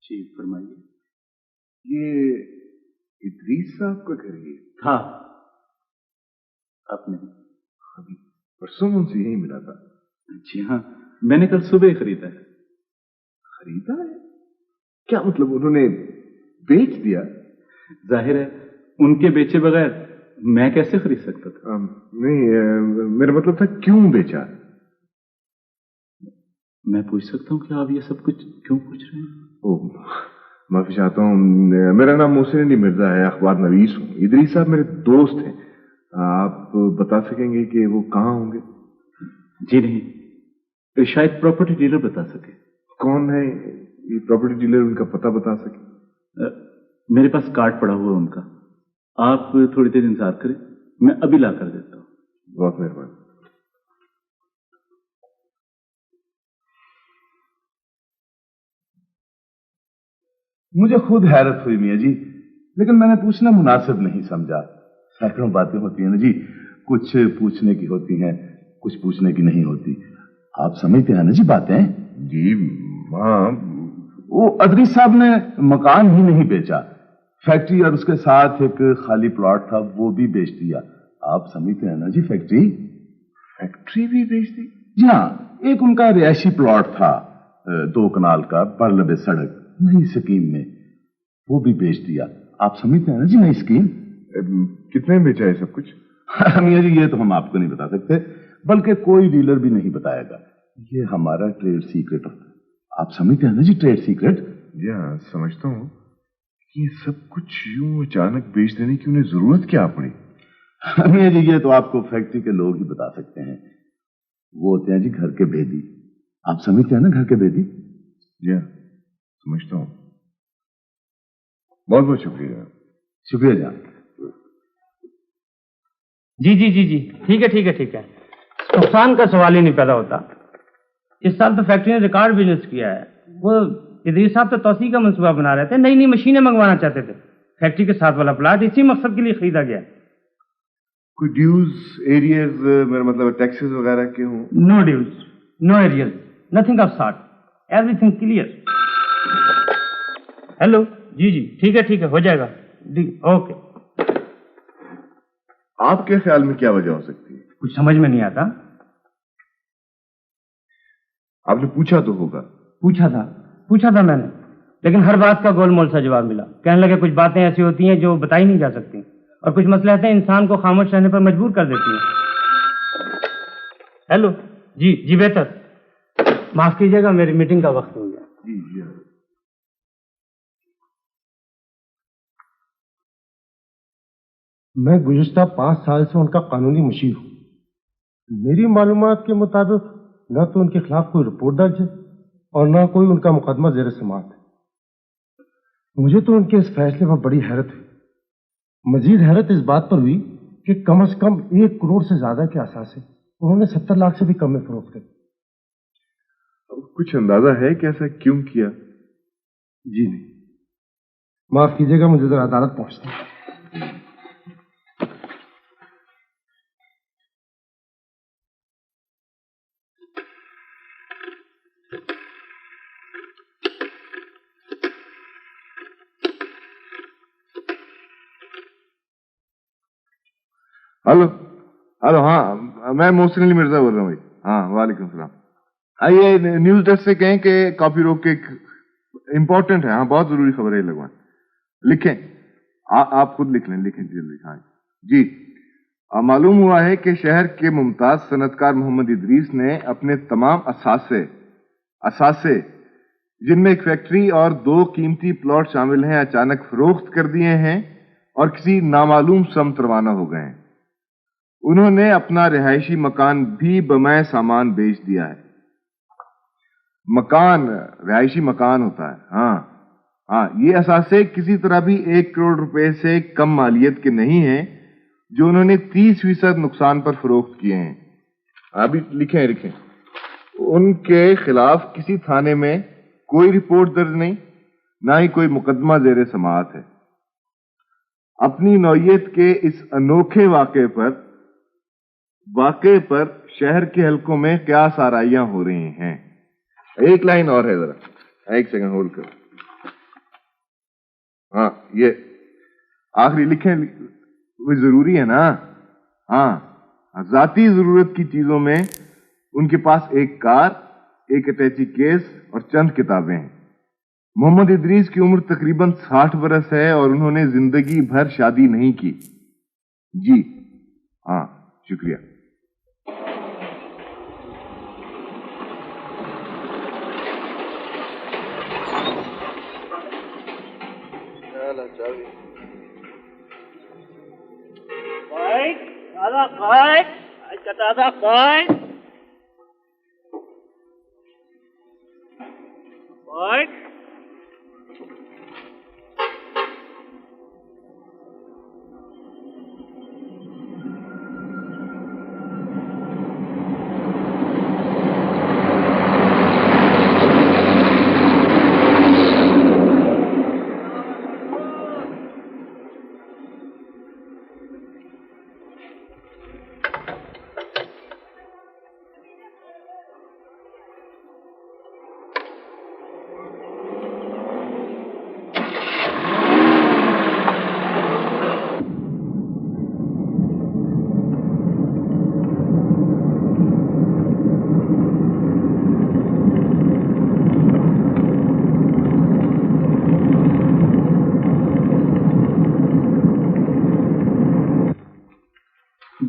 जी फरमाइए। ये इदरीस साहब का घर है? हाँ, आपने अभी परसों उनसे यही मिला था। जी हाँ, मैंने कल सुबह ही खरीदा है। खरीदा है? क्या मतलब उन्होंने बेच दिया? जाहिर है, उनके बेचे बगैर मैं कैसे खरीद सकता था? नहीं, मेरा मतलब था क्यों बेचा? मैं पूछ सकता हूँ कि आप ये सब कुछ क्यों पूछ रहे हैं? ओह, माफी चाहता हूँ। मेरा नाम मोहसिन अली मिर्जा है, अखबार नवीस हूँ। इदरीस साहब मेरे दोस्त हैं। आप बता सकेंगे कि वो कहाँ होंगे? जी नहीं, शायद प्रॉपर्टी डीलर बता सके। कौन है ये प्रॉपर्टी डीलर, उनका पता बता सके? मेरे पास कार्ड पड़ा हुआ है उनका। आप थोड़ी देर इंतजार करें, मैं अभी ला कर देता हूँ। बहुत मेहरबानी। मुझे खुद हैरत हुई मियां जी, लेकिन मैंने पूछना मुनासिब नहीं समझा। सैकड़ों बातें होती हैं ना जी, कुछ पूछने की होती हैं, कुछ पूछने की नहीं होती। आप समझते हैं ना जी बातें? जी हाँ। वो अदरीस साहब ने मकान ही नहीं बेचा, फैक्ट्री और उसके साथ एक खाली प्लॉट था वो भी बेच दिया। आप समझते हैं ना जी? फैक्ट्री भी बेच दी? जी हाँ, एक उनका रिहायशी प्लॉट था 2 कनाल का परलबे सड़क, नई स्कीम में, वो भी बेच दिया। आप समझते हैं ना जी? नई स्कीम। कितने में बेचा है सब कुछ? मियां जी ये तो हम आपको नहीं बता सकते, बल्कि कोई डीलर भी नहीं बताएगा। ये हमारा ट्रेड सीक्रेट होता है। आप समझते हैं ना जी? Trade secret. जी हाँ, समझता हूँ। ये सब कुछ यूं अचानक बेच देने की उन्हें जरूरत क्या पड़ी? मियां जी ये तो आपको फैक्ट्री के लोग ही बता सकते हैं। वो होते हैं जी घर के भेदी। आप समझते हैं ना घर के भेदी? जी हाँ, समझता हूँ। बहुत बहुत शुक्रिया। शुक्रिया जान। जी जी जी जी, ठीक है ठीक है ठीक है, नुकसान का सवाल ही नहीं पैदा होता। इस साल तो फैक्ट्री ने रिकॉर्ड बिजनेस किया है। वो इदरीस साहब तो तोसी का मंसूबा बना रहे थे, नई नई मशीनें मंगवाना चाहते थे। फैक्ट्री के साथ वाला प्लाट इसी मकसद के लिए खरीदा गया। कोई ड्यूज एरियज, मेरा मतलब टैक्सेस वगैरह के हों? No dues, no arrears, nothing of sort, everything clear. Hello, जी जी ठीक है, हो जाएगा जी, ओके। आपके ख्याल में क्या वजह हो सकती है? कुछ समझ में नहीं आता। आपने पूछा तो होगा? पूछा था मैंने, लेकिन हर बात का गोलमोल सा जवाब मिला। कहने लगे कुछ बातें ऐसी होती हैं जो बताई नहीं जा सकती, और कुछ मसले ऐसे हैं इंसान को खामोश रहने पर मजबूर कर देती हैं। हेलो, जी जी बेहतर, माफ कीजिएगा मेरी मीटिंग का वक्त हो गया। जी जी। मैं गुज़िश्ता 5 साल से उनका कानूनी मुशीर हूं। मेरी मालूमात के मुताबिक न तो उनके खिलाफ कोई रिपोर्ट दर्ज है और न कोई उनका मुकदमा ज़ेर समाअत है। मुझे तो उनके इस फैसले पर बड़ी हैरत हुई। मजीद हैरत इस बात पर हुई कि कम से कम 1 करोड़ से ज्यादा के आसासे उन्होंने 70 लाख से भी कम में फरोख्त कर। कुछ अंदाजा है कि ऐसा क्यों किया? जी नहीं, माफ कीजिएगा, मुझे जरा अदालत पहुंचना है। हेलो हेलो, हाँ मैं मोहसिन अली मिर्जा बोल रहा हूँ भाई। हाँ वालेकुम सलाम। आइए न्यूज डेस्क से कहें कि कॉपी रोक के इम्पोर्टेंट है। हाँ बहुत जरूरी खबर है लगवाएं। लिखें, आप खुद लिख लें, लिखें जल्दी। हाँ जी, मालूम हुआ है कि शहर के मुमताज सनतकार मोहम्मद इदरीस ने अपने तमाम असासे जिनमें एक फैक्ट्री और 2 कीमती प्लॉट शामिल हैं, अचानक फरोख्त कर दिए हैं और किसी नामालूम समत रवाना हो गए हैं। उन्होंने अपना रिहायशी मकान भी बमै सामान बेच दिया है। मकान रिहायशी मकान होता है। हाँ, ये असासे किसी तरह भी 1 करोड़ रुपए से कम मालियत के नहीं हैं, जो उन्होंने 30% नुकसान पर फरोख्त किए हैं। अभी लिखें, उनके खिलाफ किसी थाने में कोई रिपोर्ट दर्ज नहीं, ना ही कोई मुकदमा ज़ेर समाअत है। अपनी नौयत के इस अनोखे वाक़े पर शहर के हलकों में क्या साराइयां हो रही हैं। एक लाइन और है, जरा 1 सेकंड होल्ड करो। ये आखिरी लिखे वो जरूरी है ना। हाँ, जाती जरूरत की चीजों में उनके पास एक कार, एक अटैची केस और चंद किताबें हैं। मोहम्मद इदरीस की उम्र तकरीबन 60 बरस है और उन्होंने जिंदगी भर शादी नहीं की। जी हाँ, शुक्रिया।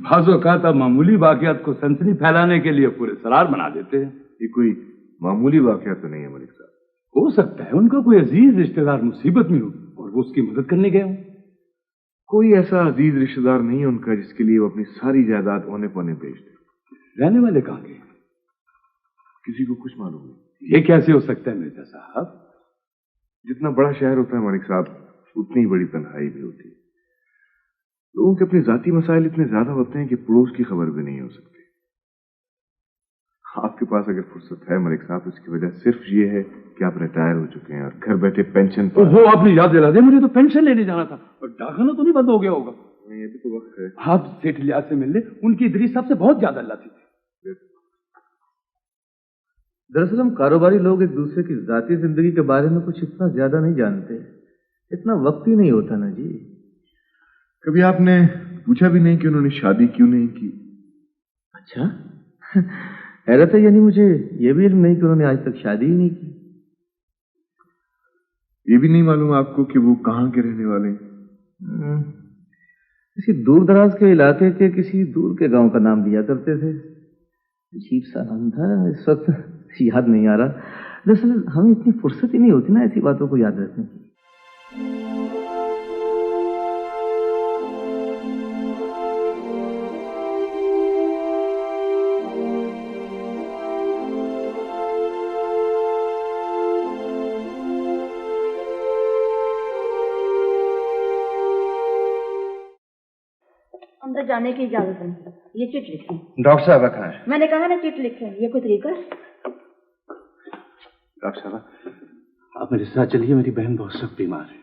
बाज़ औक़ात आप मामूली वाक़यात को सनसनी फैलाने के लिए पूरे सरार बना देते हैं। ये कोई मामूली वाक़या तो नहीं है मलिक साहब। हो सकता है उनका कोई अजीज रिश्तेदार मुसीबत में हो और वो उसकी मदद करने गए हों। कोई ऐसा अजीज रिश्तेदार नहीं है उनका जिसके लिए वो अपनी सारी जायदाद औने पौने बेच दे। रहने वाले कहाँ गए? किसी को कुछ मालूम नहीं। ये कैसे हो सकता है मिर्जा साहब? जितना बड़ा शहर होता है मलिक साहब, उतनी ही बड़ी तन्हाई भी होती है। लोगों के अपने जाती मसाइल इतने ज्यादा होते हैं कि पड़ोस की खबर भी नहीं हो सकती। आपके पास अगर फुर्सत है मलिक साहब, उसकी वजह सिर्फ ये है कि आप रिटायर हो चुके हैं और घर बैठे पेंशन पर। वो आपने याद दिला दिया, मुझे तो पेंशन लेने जाना था और डाकखाना तो नहीं बंद हो गया होगा। ये भी तो वक्त है। आप सेठ लियाज से मिल ले, उनकी इदरीस साहब से बहुत ज्यादा अल्लाह थी। दरअसल हम कारोबारी लोग एक दूसरे की जाती जिंदगी के बारे में कुछ इतना ज्यादा नहीं जानते, इतना वक्त ही नहीं होता ना जी। कभी आपने पूछा भी नहीं कि उन्होंने शादी क्यों नहीं की? अच्छा, हैरत है, यानी मुझे ये भी इल्म नहीं कि उन्होंने आज तक शादी ही नहीं की। ये भी नहीं मालूम आपको कि वो कहाँ के रहने वाले हैं? किसी दूर दराज के इलाके के किसी दूर के गांव का नाम लिया करते थे। अजीब सा नाम था, इस वक्त याद नहीं आ रहा। दरअसल हमें इतनी फुर्सत ही नहीं होती ना ऐसी बातों को याद रखने की। अंदर जाने की इजाजत नहीं। ये चिट लिखें। डॉक्टर साहब कहाँ है? मैंने कहा ना चिट लिखें। ये कोई तरीका? डॉक्टर साहब, आप मेरे साथ चलिए, मेरी बहन बहुत सख्त बीमार है।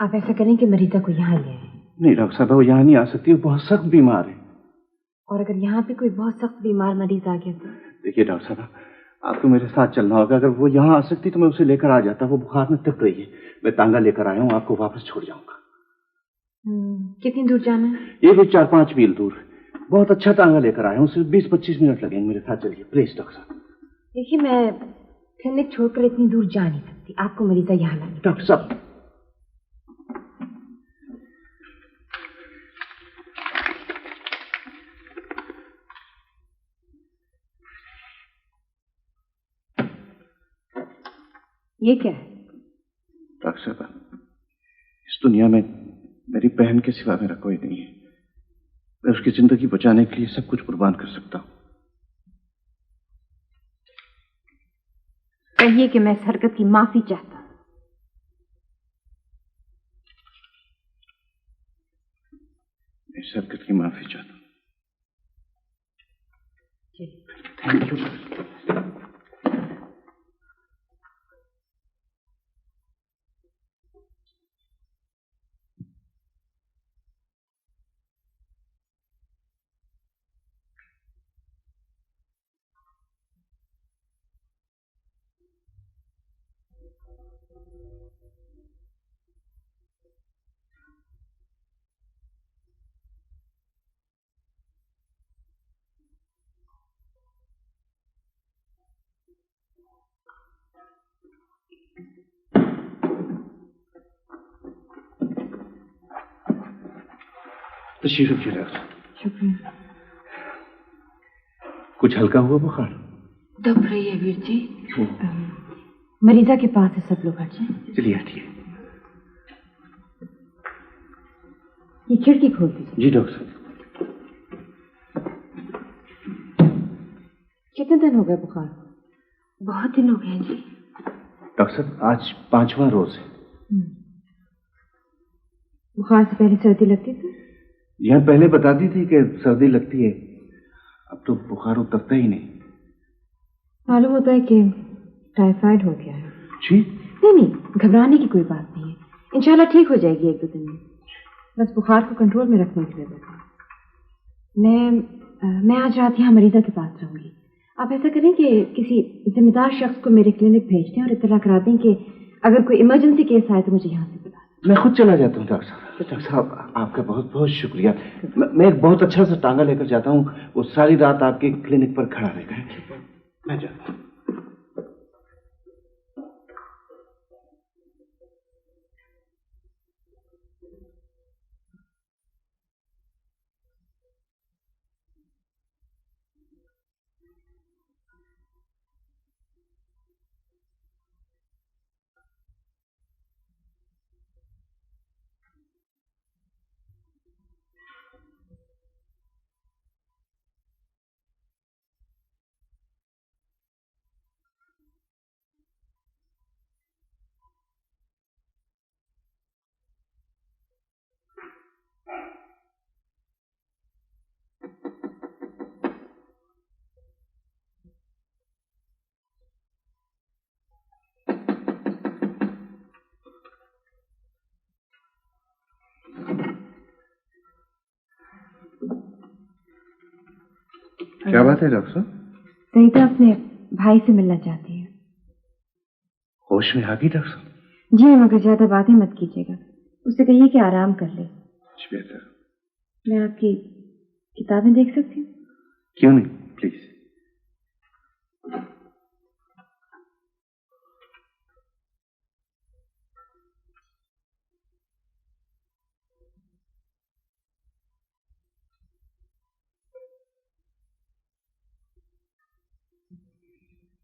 आप ऐसा करें कि मरीजा को यहाँ ले आए। नहीं डॉक्टर साहब, वो यहाँ नहीं आ सकती, वो बहुत सख्त बीमार है। और अगर यहाँ पे कोई बहुत सख्त बीमार मरीज आ गया तो? देखिए डॉक्टर साहब, आपको मेरे साथ चलना होगा। अगर वो यहाँ आ सकती तो मैं उसे लेकर आ जाता। वो बुखार में तप रही है। मैं तांगा लेकर आया हूँ, आपको वापस छोड़ जाऊंगा। कितनी दूर जाना है? ये कोई 4-5 मील दूर। बहुत अच्छा तांगा लेकर आया हूँ, सिर्फ 20-25 मिनट लगेंगे। मेरे साथ चलिए प्लीज डॉक्टर साहब। देखिए, मैं क्लिनिक छोड़कर इतनी दूर जा नहीं सकती। आपको मरीजा यहाँ लाना। डॉक्टर साहब, ये क्या है? डॉक्टर साहब, इस दुनिया में मेरी बहन के सिवा मेरा कोई नहीं है। मैं उसकी जिंदगी बचाने के लिए सब कुछ कुर्बान कर सकता हूँ। कहिए कि मैं इस हरकत की माफी चाहता हूँ। इस हरकत की माफी चाहता हूँ। Thank you. तशरीफ रखिए डॉक्टर। शुक्रिया। कुछ हल्का हुआ बुखार? दब रही है वीर जी। मरीजा के पास है, सब लोग हट जाएं। चलिए हटिए। ये खिड़की खोल दीजिए। जी डॉक्टर साहब। कितने दिन हो गए बुखार? बहुत दिन हो गए जी। डॉक्टर साहब आज 5वां रोज है। बुखार से पहले सर्दी लगती थी? यहाँ पहले बताती थी कि सर्दी लगती है, अब तो बुखार उतरता ही नहीं। मालूम होता है कि टाइफाइड हो गया है। जी? नहीं, घबराने की कोई बात नहीं है, इंशाल्लाह ठीक हो जाएगी 1-2 दिन में। बस बुखार को कंट्रोल में रखने के लिए बैठा। मैं आज रात यहाँ मरीजा के पास रहूंगी। आप ऐसा करें कि किसी जिम्मेदार शख्स को मेरे क्लिनिक भेज दें और इत्तला करा दें कि अगर कोई इमरजेंसी केस आए तो मुझे यहाँ से बुला। मैं खुद चला जाता हूँ डॉक्टर साहब। डॉक्टर साहब आपका बहुत बहुत शुक्रिया। मैं एक बहुत अच्छा सा टांगा लेकर जाता हूँ, वो सारी रात आपके क्लिनिक पर खड़ा रहेगा। मैं जाता हूँ। क्या बात है डॉक्टर साहब? सईदा अपने भाई से मिलना चाहती है। होश में आ गई डॉक्टर साहब? जी मगर ज्यादा बातें मत कीजिएगा, उससे कहिए कि आराम कर ले। बेहतर। मैं आपकी किताबें देख सकती हूँ? क्यों नहीं, प्लीज।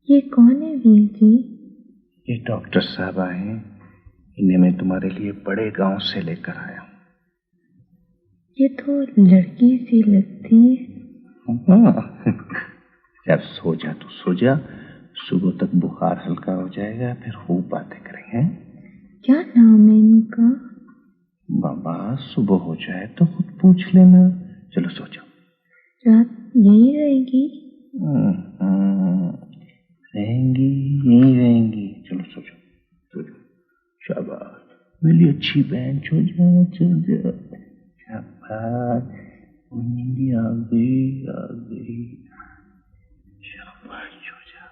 ये कौन है वीर जी? ये डॉक्टर साहब आए हैं, इन्हें मैं तुम्हारे लिए बड़े गांव से लेकर आया हूँ। ये तो लड़की सी लगती है। यार सो जा, तू सो जा, सुबह तक बुखार हल्का हो जाएगा, फिर खूब बातें करेंगे। क्या नाम है इनका? बाबा सुबह हो जाए तो खुद पूछ लेना। चलो सो जाओ। रात यहीं रहेगी? रहेंगी, यहीं रहेंगी। चलो सो जाओ, सो जाओ। शाबाश, मेरी अच्छी बहन, सो जा, सो जा। शाबाश, नींद आ गई, आ गई। शाबाश, सो जा।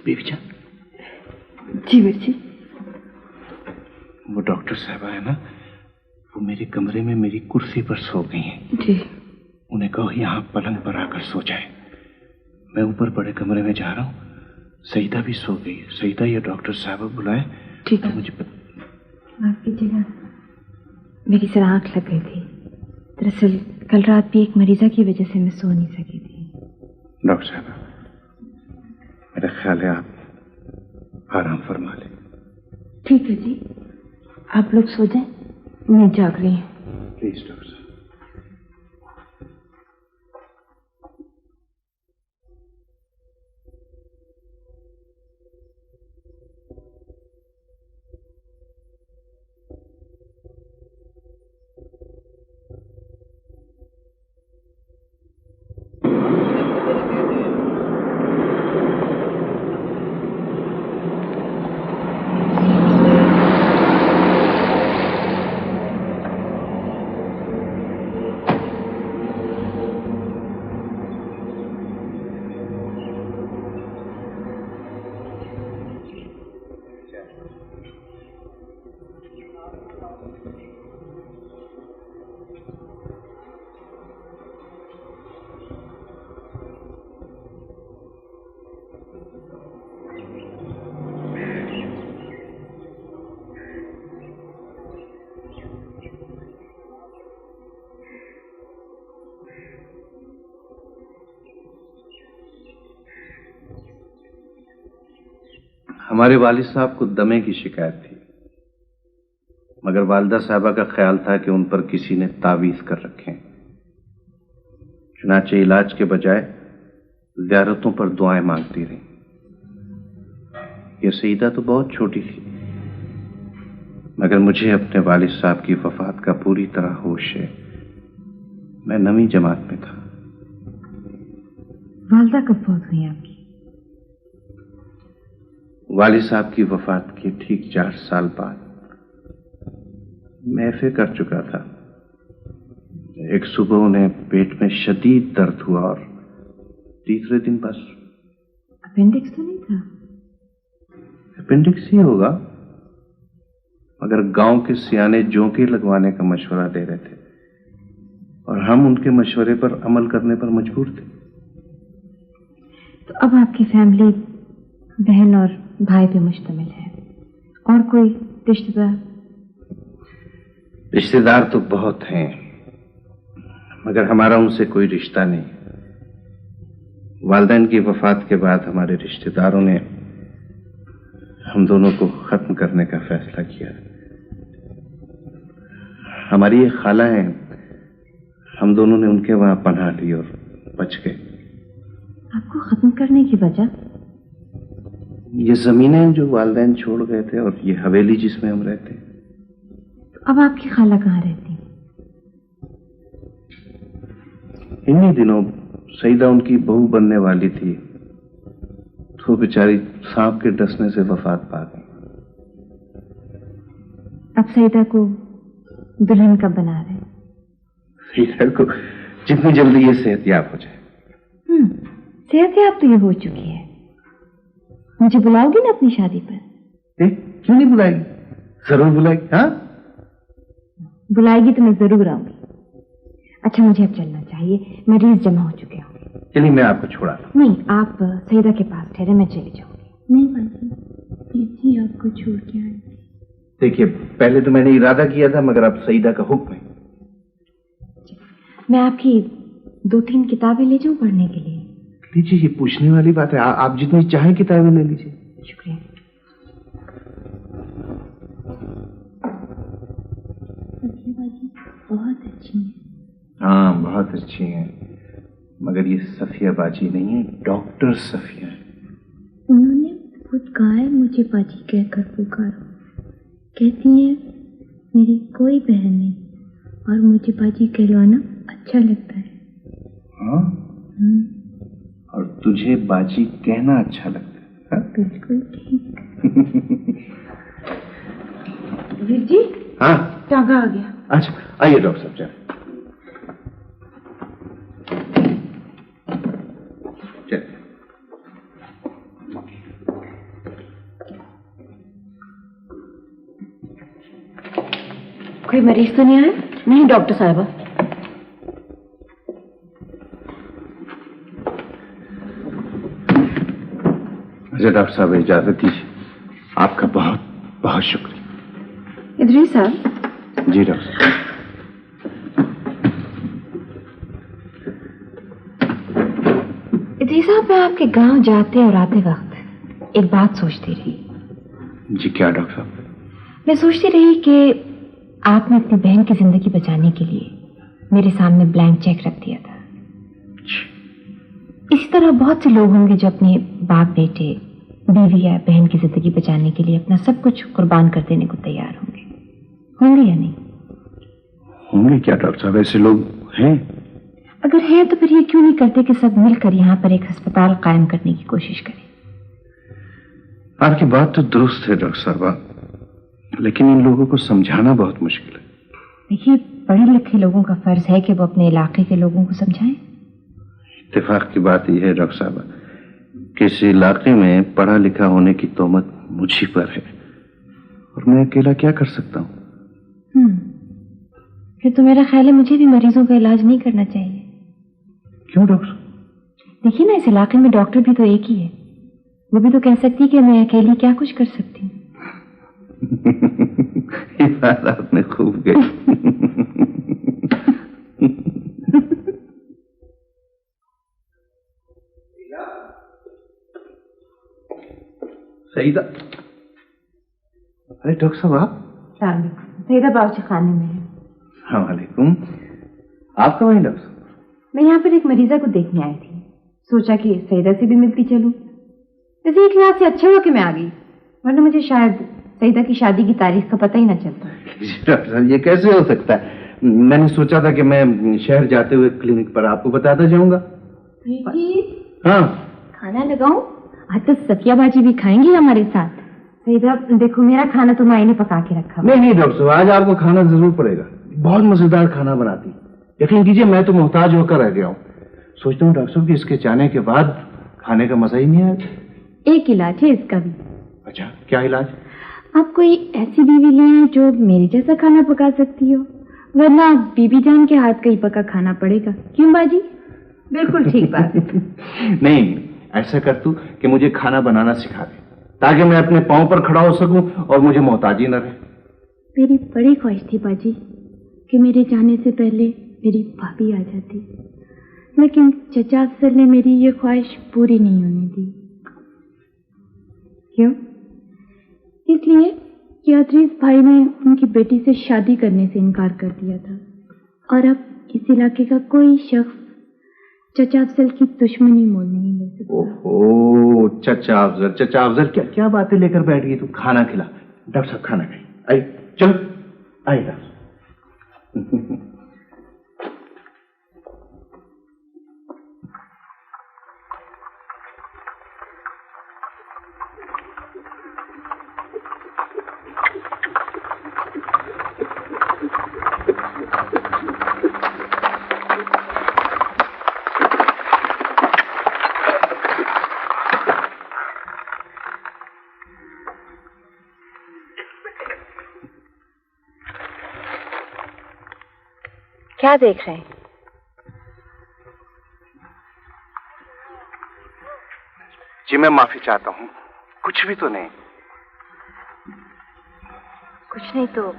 बेबी जान। जी वीर जी। वो डॉक्टर साहब है ना, वो मेरे कमरे में मेरी कुर्सी पर सो गई हैं। जी। उन्हें कहो यहाँ पलंग पर आकर सो जाए। मैं ऊपर बड़े कमरे में जा रहा हूँ, सईदा भी सो गई। सईदा ये डॉक्टर साहब बुलाए। ठीक है। मुझे माफ कीजिएगा, मेरी सर आंख लग गई थी। दरअसल कल रात भी एक मरीजा की वजह से मैं सो नहीं सकी थी। डॉक्टर साहब, मेरा ख्याल है आप आराम फरमा लें। ठीक है जी, आप लोग सो जाएं, मैं जाग रही हूँ। प्लीज डॉक्टर साहब। हमारे वालिद साहब को दमे की शिकायत थी, मगर वालिदा साहबा का ख्याल था कि उन पर किसी ने तावीज कर रखे हैं। चुनाचे इलाज के बजाय ज़ियारतों पर दुआएं मांगती रही। ये सईदा तो बहुत छोटी थी, मगर मुझे अपने वालिद साहब की वफात का पूरी तरह होश है। मैं 9वीं जमात में था। वालदा कब फौत हुई आपकी? वालिद साहब की वफात के ठीक 4 साल बाद। मैं एफए कर चुका था। एक सुबह उन्हें पेट में शदीद दर्द हुआ और तीसरे दिन बस। अपेंडिक्स तो नहीं था? अपेंडिक्स ही होगा, मगर गांव के सियाने जोंके लगवाने का मशवरा दे रहे थे और हम उनके मशवरे पर अमल करने पर मजबूर थे। तो अब आपकी फैमिली बहन और भाई पे मुश्तमिल है, और कोई रिश्तेदार? रिश्तेदार तो बहुत हैं, मगर हमारा उनसे कोई रिश्ता नहीं। वालिदैन की वफात के बाद हमारे रिश्तेदारों ने हम दोनों को खत्म करने का फैसला किया। हमारी एक खाला है, हम दोनों ने उनके वहां पनाह ली और बच गए। आपको खत्म करने की वजह? ये जमीनें जो वालिदैन छोड़ गए थे और ये हवेली जिसमें हम रहते। तो अब आपकी खाला कहाँ रहती? इन्हीं दिनों सईदा उनकी बहू बनने वाली थी, तो बेचारी सांप के डसने से वफात पा गई। अब सईदा को दुल्हन कब बना रहे? सईदा को जितनी जल्दी ये सेहतयाब हो जाए। सेहतयाब तो ये हो चुकी है। मुझे बुलाओगी ना अपनी शादी पर? क्यों नहीं बुलाएगी? जरूर बुलाएगी। हाँ, बुलाएगी तो मैं जरूर आऊंगी। अच्छा, मुझे अब चलना चाहिए, मरीज जमा हो चुके होंगे। चलिए मैं आपको छोड़ा। नहीं, आप सईदा के पास ठहरे, मैं चली जाऊंगी। नहीं बाजी, प्लीज आपको छोड़ के आए। देखिए, पहले तो मैंने इरादा किया था, मगर अब सईदा का हुक्म है। मैं आपकी 2-3 किताबें ले जाऊं पढ़ने के लिए? लीजिए, ये पूछने वाली बात है। आप जितनी चाहें किताबें ले लीजिए। शुक्रिया। बहुत अच्छी है। हाँ, बहुत अच्छी है, मगर ये सफिया बाजी नहीं है, डॉक्टर सफिया है। उन्होंने खुद कहा है मुझे बाजी कहकर पुकारो। कहती है मेरी कोई बहन नहीं और मुझे बाजी कहलवाना अच्छा लगता है। हाँ? और तुझे बाजी कहना अच्छा लगता है? बिल्कुल ठीक। वीर जी। हाँ, टांगा आ गया। अच्छा, आइए डॉक्टर साहब, चल। कोई मरीज तो नहीं आया? नहीं डॉक्टर साहबा। अच्छा डॉक्टर साहब, इजाजत दीजिए। आपका बहुत बहुत शुक्रिया। इदरीस साहब। जी डॉक्टर साहब। इदरीस साहब, मैं आपके गांव जाते और आते वक्त एक बात सोचती रही। जी क्या डॉक्टर साहब? मैं सोचती रही कि आपने अपनी बहन की जिंदगी बचाने के लिए मेरे सामने ब्लैंक चेक रख दिया था। इसी तरह बहुत से लोग होंगे जो अपने बाप, बेटे, बीवी या बहन की जिंदगी बचाने के लिए अपना सब कुछ कुर्बान कर देने को तैयार होंगे या नहीं? होंगे क्या डॉक्टर साहब, ऐसे लोग हैं? अगर हैं तो फिर ये क्यों नहीं करते कि सब मिलकर यहाँ पर एक अस्पताल कायम करने की कोशिश करें? आपकी बात तो दुरुस्त है डॉक्टर साहब, लेकिन इन लोगों को समझाना बहुत मुश्किल है। देखिए, पढ़े लिखे लोगों का फर्ज है कि वो अपने इलाके के लोगों को समझाएं। इत्तेफाक की बात यह है डॉक्टर साहब कि इस इलाके में पढ़ा लिखा होने की तोहमत मुझी पर है और मैं अकेला क्या कर सकता हूँ। फिर तो मेरा ख्याल है मुझे भी मरीजों का इलाज नहीं करना चाहिए। क्यों डॉक्टर? देखिए ना, इस इलाके में डॉक्टर भी तो एक ही है। वो भी तो कह सकती है कि मैं अकेली क्या कुछ कर सकती हूँ। ये बात आपने खूब कही। सईदा, अरे डॉक्टर साहब आप? सईदा बावर्ची खाने में है। हाँ वालेकुम। आप कब आई डॉक्टर साहब? मैं यहाँ पर एक मरीजा को देखने आई थी, सोचा कि सईदा से भी मिलती चलूं। वैसे एक लिहाज से अच्छा हुआ कि मैं आ गई, वरना मुझे शायद सईदा की शादी की तारीख का पता ही ना चलता। डॉक्टर साहब ये कैसे हो सकता है? मैंने सोचा था कि मैं शहर जाते हुए क्लिनिक पर आपको बताता जाऊंगा। हाँ खाना लगाऊं? आज तो सकिया बाजी भी खाएंगी हमारे साथ। सईदा देखो, मेरा खाना तो माई ने पका के रखा। नहीं डॉक्टर साहब, आज आपको खाना जरूर पड़ेगा। बहुत मजेदार खाना बनाती, यकीन कीजिए मैं तो मोहताज होकर रह गया हूँ। सोचता हूँ डॉक्टर साहब कि इसके जाने के बाद खाने का मजा ही नहीं आया। एक इलाज है इसका भी। अच्छा क्या इलाज? आप कोई ऐसी बीवी ले आए जो मेरे जैसा खाना पका सकती हो, वरना बीबी जान के हाथ का ही पका खाना पड़ेगा। क्यों बाजी? बिल्कुल ठीक बात। नहीं ऐसा कर तू कि मुझे खाना बनाना सिखा दे, ताकि मैं अपने पांव पर खड़ा हो सकूं और मुझे मोहताजी न रहे। मेरी बड़ी ख्वाहिश थी बाजी कि मेरे जाने से पहले मेरी भाभी आ जाती, लेकिन चचा अफसर ने मेरी ये ख्वाहिश पूरी नहीं होने दी। क्यों? इसलिए कि अदरीस भाई ने उनकी बेटी से शादी करने से इनकार कर दिया था, और अब इस इलाके का कोई शख्स चचा अफजल की दुश्मनी मोल नहीं ले सकता। ओहो चचा अफजल क्या क्या बातें लेकर बैठ गई तू? खाना खिला। डॉक्टर साहब खाना खाइए, आइए चलो आइए। क्या देख रहे हैं? जी मैं माफी चाहता हूँ, कुछ भी तो नहीं। कुछ नहीं तो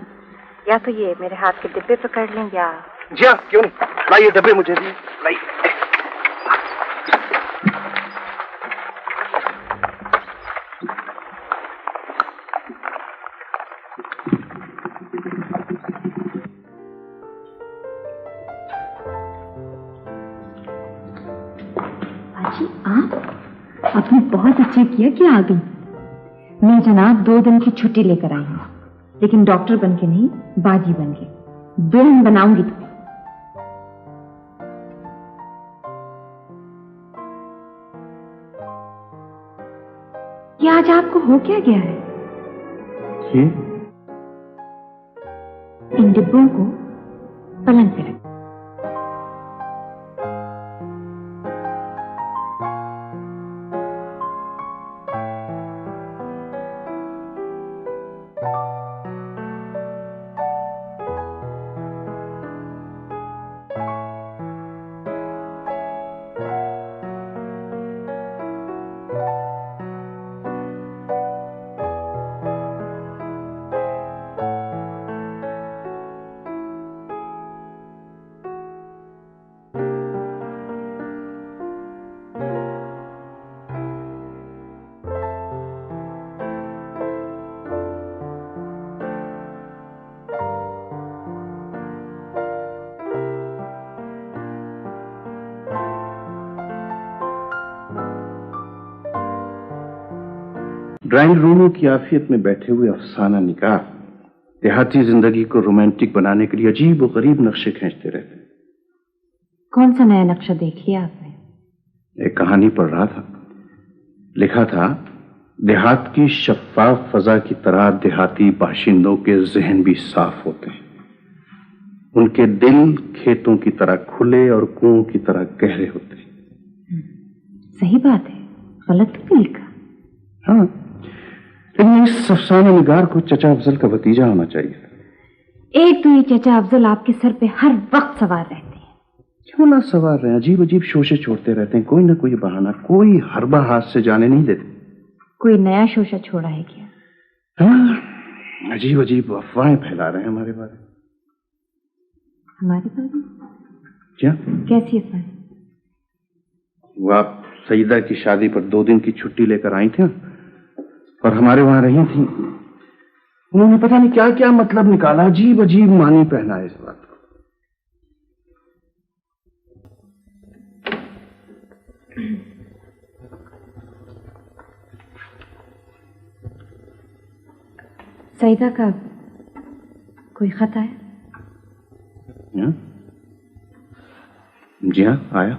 या तो ये मेरे हाथ के डिब्बे पकड़ लें या... जी हाँ क्यों नहीं, लाइए डब्बे मुझे भी लाइए। आपने बहुत अच्छा किया कि आ गई। मैं जनाब 2 दिन की छुट्टी लेकर आई हूँ, लेकिन डॉक्टर बन के नहीं, बाजी बन के। दुल्हन बनाऊंगी तुम्हें। ये आज आपको हो क्या गया है? इन डिब्बों को पलंग पे रख। ड्राइंग रूमों की आफियत में बैठे हुए अफसाना निगाह देहाती जिंदगी को रोमांटिक बनाने के लिए अजीब और गरीब नक्शे खींचते रहते। कौन सा नया नक्शा देख लिया आपने? एक कहानी पढ़ रहा था, लिखा था देहात की शफाफ फजा की तरह देहाती बाशिंदों के जहन भी साफ होते हैं। उनके दिल खेतों की तरह खुले और कुओं की तरह गहरे होते हैं। सही बात है, गलत तो नहीं लिखा। हाँ, लेकिन इस अफसाना निगार को चचा अफजल का भतीजा होना चाहिए। एक तो ये चचा अफजल आपके सर पे हर वक्त सवार रहते हैं। क्यों ना सवार रहे, अजीब अजीब शोशे छोड़ते रहते हैं, कोई ना कोई बहाना, कोई हरबा हाथ से जाने नहीं देते। कोई नया शोशा छोड़ा है क्या? हाँ, अजीब अजीब अफवाहें फैला रहे हैं हमारे बारे में। हमारे बारे में? क्या? कैसी अफवाहें? वो आप सईदा की शादी पर 2 दिन की छुट्टी लेकर आई थी और हमारे वहां रही थी। उन्होंने पता नहीं क्या क्या मतलब निकाला, अजीब अजीब मानी पहना इस बात को। सईदा का कोई खत आया? जी हाँ, आया।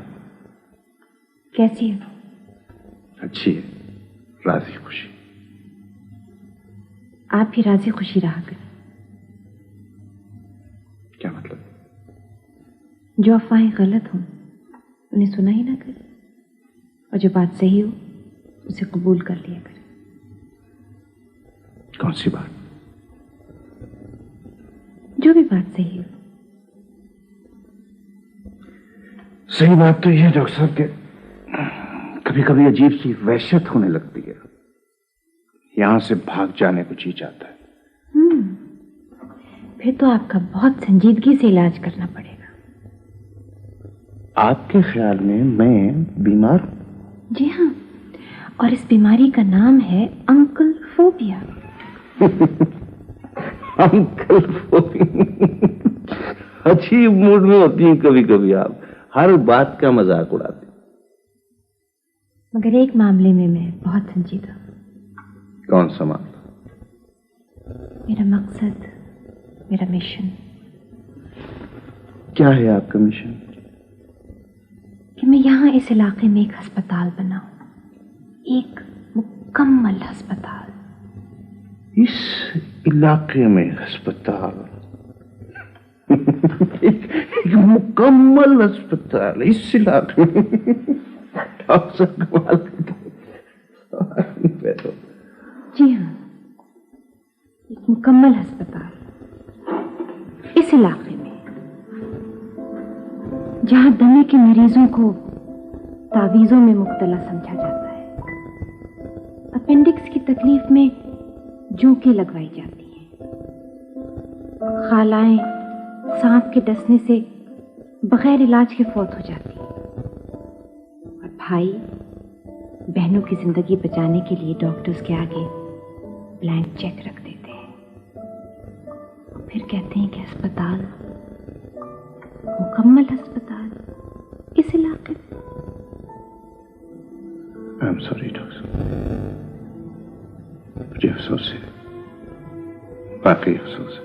कैसी है? अच्छी है, राजी खुशी। आप भी राजी खुशी रहा करें। क्या मतलब? जो अफवाहें गलत हों उन्हें सुना ही ना करें, और जो बात सही हो उसे कबूल कर लिया करें। कौन सी बात? जो भी बात सही हो। सही बात तो यह है डॉक्टर साहब के कभी कभी अजीब सी वहशत होने लगती है, यहां से भाग जाने को जी जाता है। फिर तो आपका बहुत संजीदगी से इलाज करना पड़ेगा। आपके ख्याल में मैं बीमार हूं? जी हाँ, और इस बीमारी का नाम है अंकल फोबिया। Uncle phobia. अच्छी मूड में होती हैं कभी कभी आप, हर बात का मजाक उड़ाती। मगर एक मामले में मैं बहुत संजीदा हूं। कौन सा मामला? मेरा मकसद, मेरा मिशन। क्या है आपका मिशन? कि मैं यहाँ इस इलाके में एक अस्पताल बनाऊं, एक मुकम्मल अस्पताल। इस इलाके में अस्पताल? एक मुकम्मल अस्पताल इस इलाके में? जी हाँ, एक मुकम्मल अस्पताल इस इलाके में, जहां दमे के मरीजों को तावीजों में मुब्तला समझा जाता है, अपेंडिक्स की तकलीफ में जोंकें लगवाई जाती हैं, खालाएं सांप के डसने से बगैर इलाज के फौत हो जाती हैं, और भाई बहनों की जिंदगी बचाने के लिए डॉक्टर्स के आगे ब्लैंक चेक रख देते हैं, फिर कहते हैं कि अस्पताल, मुकम्मल अस्पताल इस इलाके में। आई एम सॉरी डॉक्टर, मुझे अफसोस है, वाकई अफसोस है।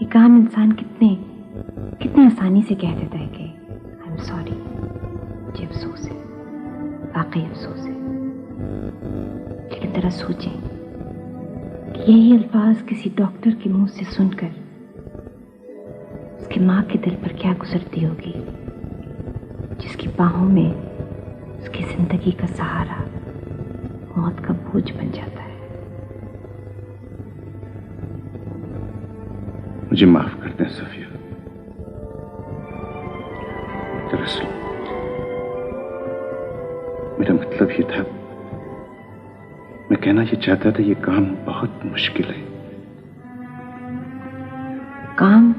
एक आम इंसान कितने आसानी से कह देता है कि आई एम सॉरी, मुझे अफसोस है, वाकई अफसोस है। लेकिन जरा सोचें कि यही अल्फाज किसी डॉक्टर के मुंह से सुनकर उसकी माँ के दिल पर क्या गुजरती होगी, जिसकी बाहों में उसकी जिंदगी का सहारा मौत का बोझ बन जाता है। मुझे माफ कर दें सफिया, दरअसल मेरा मतलब ये था, मैं कहना ये चाहता था, ये काम बहुत मुश्किल है। काम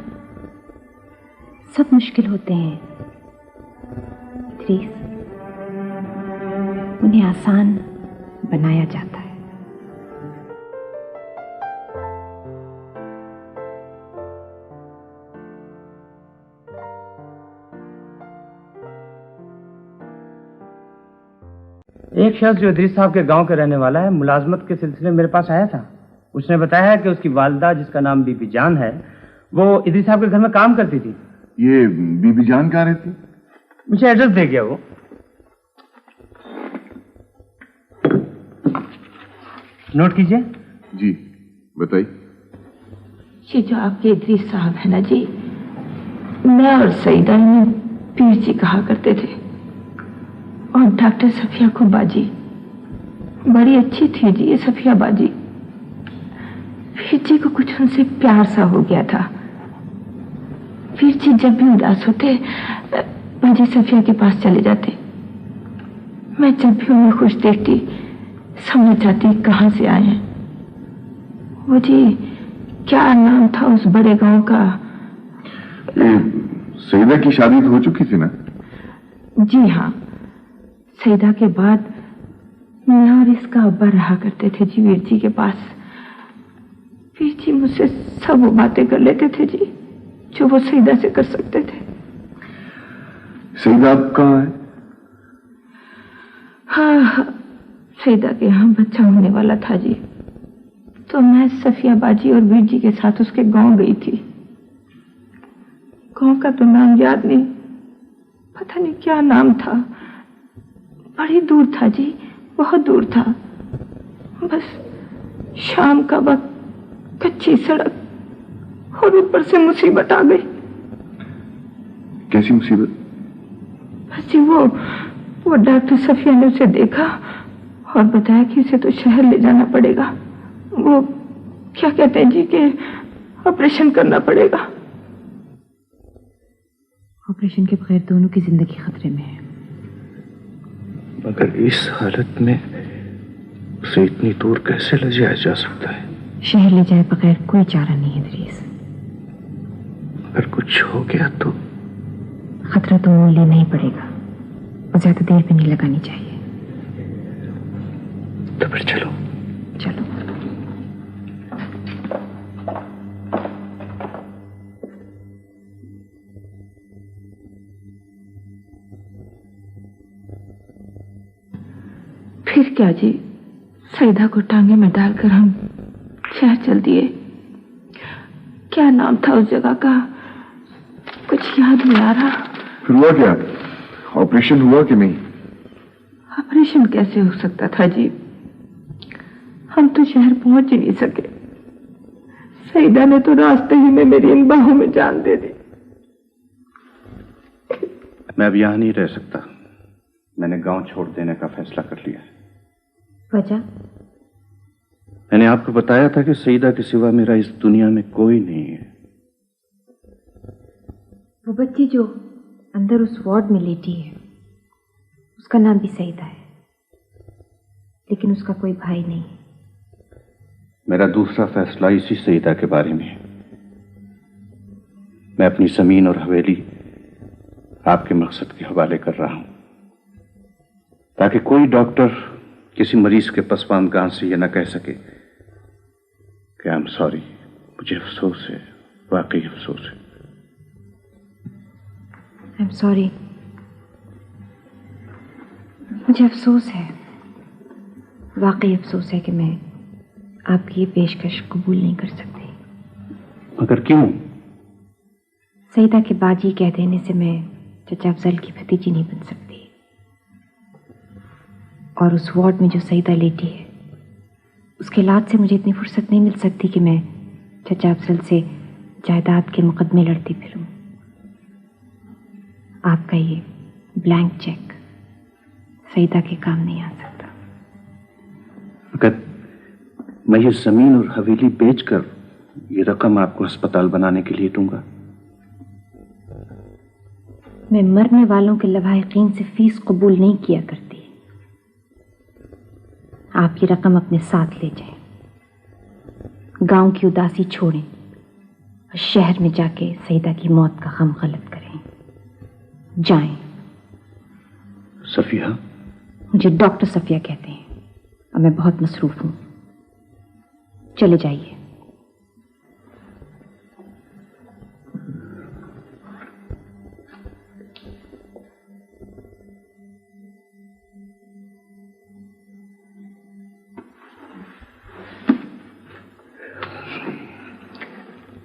सब मुश्किल होते हैं इदरीस, उन्हें आसान बनाया जाता है। एक शख्स जो इदरीस साहब के गांव के रहने वाला है, मुलाजमत के सिलसिले में मेरे पास आया था। उसने बताया कि उसकी वालिदा, जिसका नाम बीबी जान है, वो इदरीस साहब के घर में काम करती थी। ये बीबी जान कहाँ रहती? मुझे एड्रेस दे गया वो। नोट कीजिए। जी बताइए। ये जो आपके इदरीस साहब है ना जी, मैं और सईदा ने पीर जी कहा करते थे, और डॉक्टर सफिया को बाजी बड़ी अच्छी थी जी। ये सफिया बाजी, पीर जी को कुछ उनसे प्यार सा हो गया था। पीर जी जब भी उदास होते मुझे सफिया के पास चले जाते। मैं जब भी उन्हें खुश देखती समझ जाती कहां से आए हैं। वो जी क्या नाम था उस बड़े गांव का? सईदा की शादी तो हो चुकी थी ना? जी हाँ, सईदा के बाद मैं और इसका अब्बा रहा करते थे जी वीर जी के पास। वीर जी मुझसे सब वो बातें कर लेते थे जी जो वो सईदा से कर सकते थे। सईदा अब कहाँ है? हाँ, सईदा के यहाँ बच्चा होने वाला था जी, तो मैं सफिया बाजी और वीर जी के साथ उसके गांव गई थी। गांव का तो नाम याद नहीं, पता नहीं क्या नाम था, बड़ी दूर था जी, बहुत दूर था। बस शाम का वक्त, कच्ची सड़क और ऊपर से मुसीबत आ गई। कैसी मुसीबत? बस जी वो डॉक्टर सफिया ने उसे देखा और बताया कि उसे तो शहर ले जाना पड़ेगा। वो क्या कहते हैं जी कि ऑपरेशन करना पड़ेगा। ऑपरेशन के बगैर दोनों की जिंदगी खतरे में है। मगर इस हालत में उसे इतनी दूर कैसे ले जाया जा सकता है? शहर ले जाए बगैर कोई चारा नहीं है इदरीस। अगर कुछ हो गया तो? खतरा तो मोल लेना ही पड़ेगा और ज्यादा देर भी नहीं लगानी चाहिए। तो फिर चलो। चलो। फिर क्या जी, सईदा को टांगे में डालकर हम शहर चल दिए। क्या नाम था उस जगह का, कुछ याद नहीं आ रहा। फिर हुआ क्या? ऑपरेशन हुआ कि नहीं? ऑपरेशन कैसे हो सकता था जी, हम तो शहर पहुंच ही नहीं सके। सईदा ने तो रास्ते ही में मेरी इन बाहों में जान दे दी। मैं अब यहां नहीं रह सकता। मैंने गांव छोड़ देने का फैसला कर लिया है। वजह? मैंने आपको बताया था कि सईदा के सिवा मेरा इस दुनिया में कोई नहीं है। वो बच्ची जो अंदर उस वार्ड में लेटी है, उसका नाम भी सईदा है, लेकिन उसका कोई भाई नहीं है। मेरा दूसरा फैसला इसी सईदा के बारे में है। मैं अपनी जमीन और हवेली आपके मकसद के हवाले कर रहा हूं, ताकि कोई डॉक्टर किसी मरीज के पसमानगाह से यह न कह सके कि आई एम सॉरी। मुझे अफसोस है, वाकई अफसोस है। I am sorry. मुझे अफसोस है, वाकई अफसोस है कि मैं आपकी ये पेशकश कबूल नहीं कर सकती। मगर क्यों? सईदा के बाजी कह देने से मैं चचा अफजल की भतीजी नहीं बन सकती, और उस वार्ड में जो सईदा लेटी है उसके इलाज से मुझे इतनी फुर्सत नहीं मिल सकती कि मैं चचा अफजल से जायदाद के मुकदमे लड़ती फिरूं। आपका ये ब्लैंक चेक सईदा के काम नहीं आ सकता। अगर मैं ये जमीन और हवेली बेचकर ये रकम आपको अस्पताल बनाने के लिए दूंगा। मैं मरने वालों के लवाहिकीन से फीस कबूल नहीं किया करती। आप ये रकम अपने साथ ले जाएं, गांव की उदासी छोड़ें और शहर में जाके सईदा की मौत का गम गलत करें। जाएं। सफिया? मुझे डॉक्टर सफिया कहते हैं और मैं बहुत मसरूफ हूं। चले जाइए।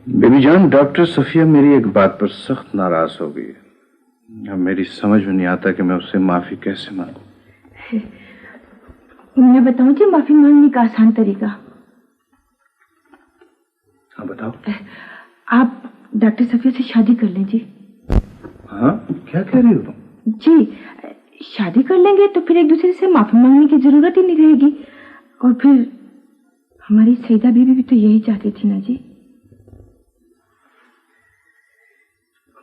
बेबी जान, डॉक्टर सफिया मेरी एक बात पर सख्त नाराज हो गई है। अब मेरी समझ में नहीं आता कि मैं उससे माफी कैसे मांगू। मैं बताऊं जी माफी मांगने का आसान तरीका? हाँ बताओ। आप डॉक्टर सफिया से शादी कर लें जी। हाँ, क्या कह रही हो तुम? जी, शादी कर लेंगे तो फिर एक दूसरे से माफी मांगने की जरूरत ही नहीं रहेगी। और फिर हमारी सईदा बीबी भी तो यही चाहती थी ना जी।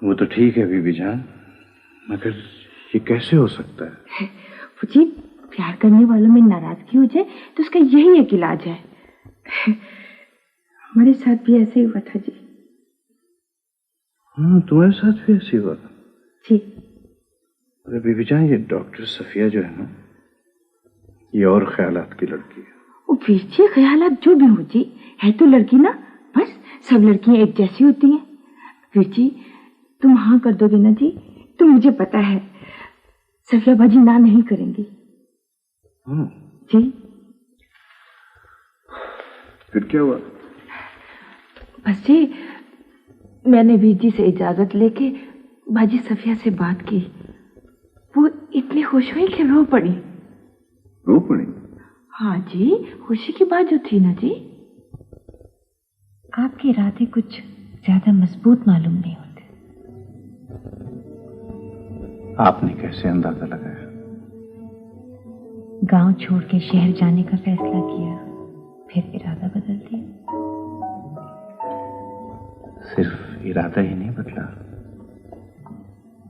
वो तो ठीक है बीबी जान, मगर ये कैसे हो सकता है? वो जी, प्यार करने वालों में नाराजगी हो जाए तो उसका यही एक इलाज है। हमारे साथ भी ऐसे ही हुआ था जी। हाँ, तुम्हारे साथ भी ऐसे हुआ जी। अरे बीबी जान, ये डॉक्टर सफिया जो है ना, ये और ख्यालात की लड़की है। वो पीछे ख्यालात जो भी हो जी, है तो लड़की ना, बस सब लड़कियां एक जैसी होती हैं। वीर जी तुम हाँ कर दोगे ना जी, तो मुझे पता है सफिया बाजी ना नहीं करेंगी। जी फिर क्या हुआ? बस जी मैंने वीर जी से इजाजत लेके बाजी सफिया से बात की। वो इतनी खुश हुई कि रो पड़ी। रो पड़ी? हाँ जी, खुशी की बात जो थी ना जी। आपके इरादे कुछ ज्यादा मजबूत मालूम नहीं होते। आपने कैसे अंदाजा लगाया? गांव छोड़ के शहर जाने का फैसला किया, फिर इरादा बदल दिया। सिर्फ इरादा ही नहीं बदला,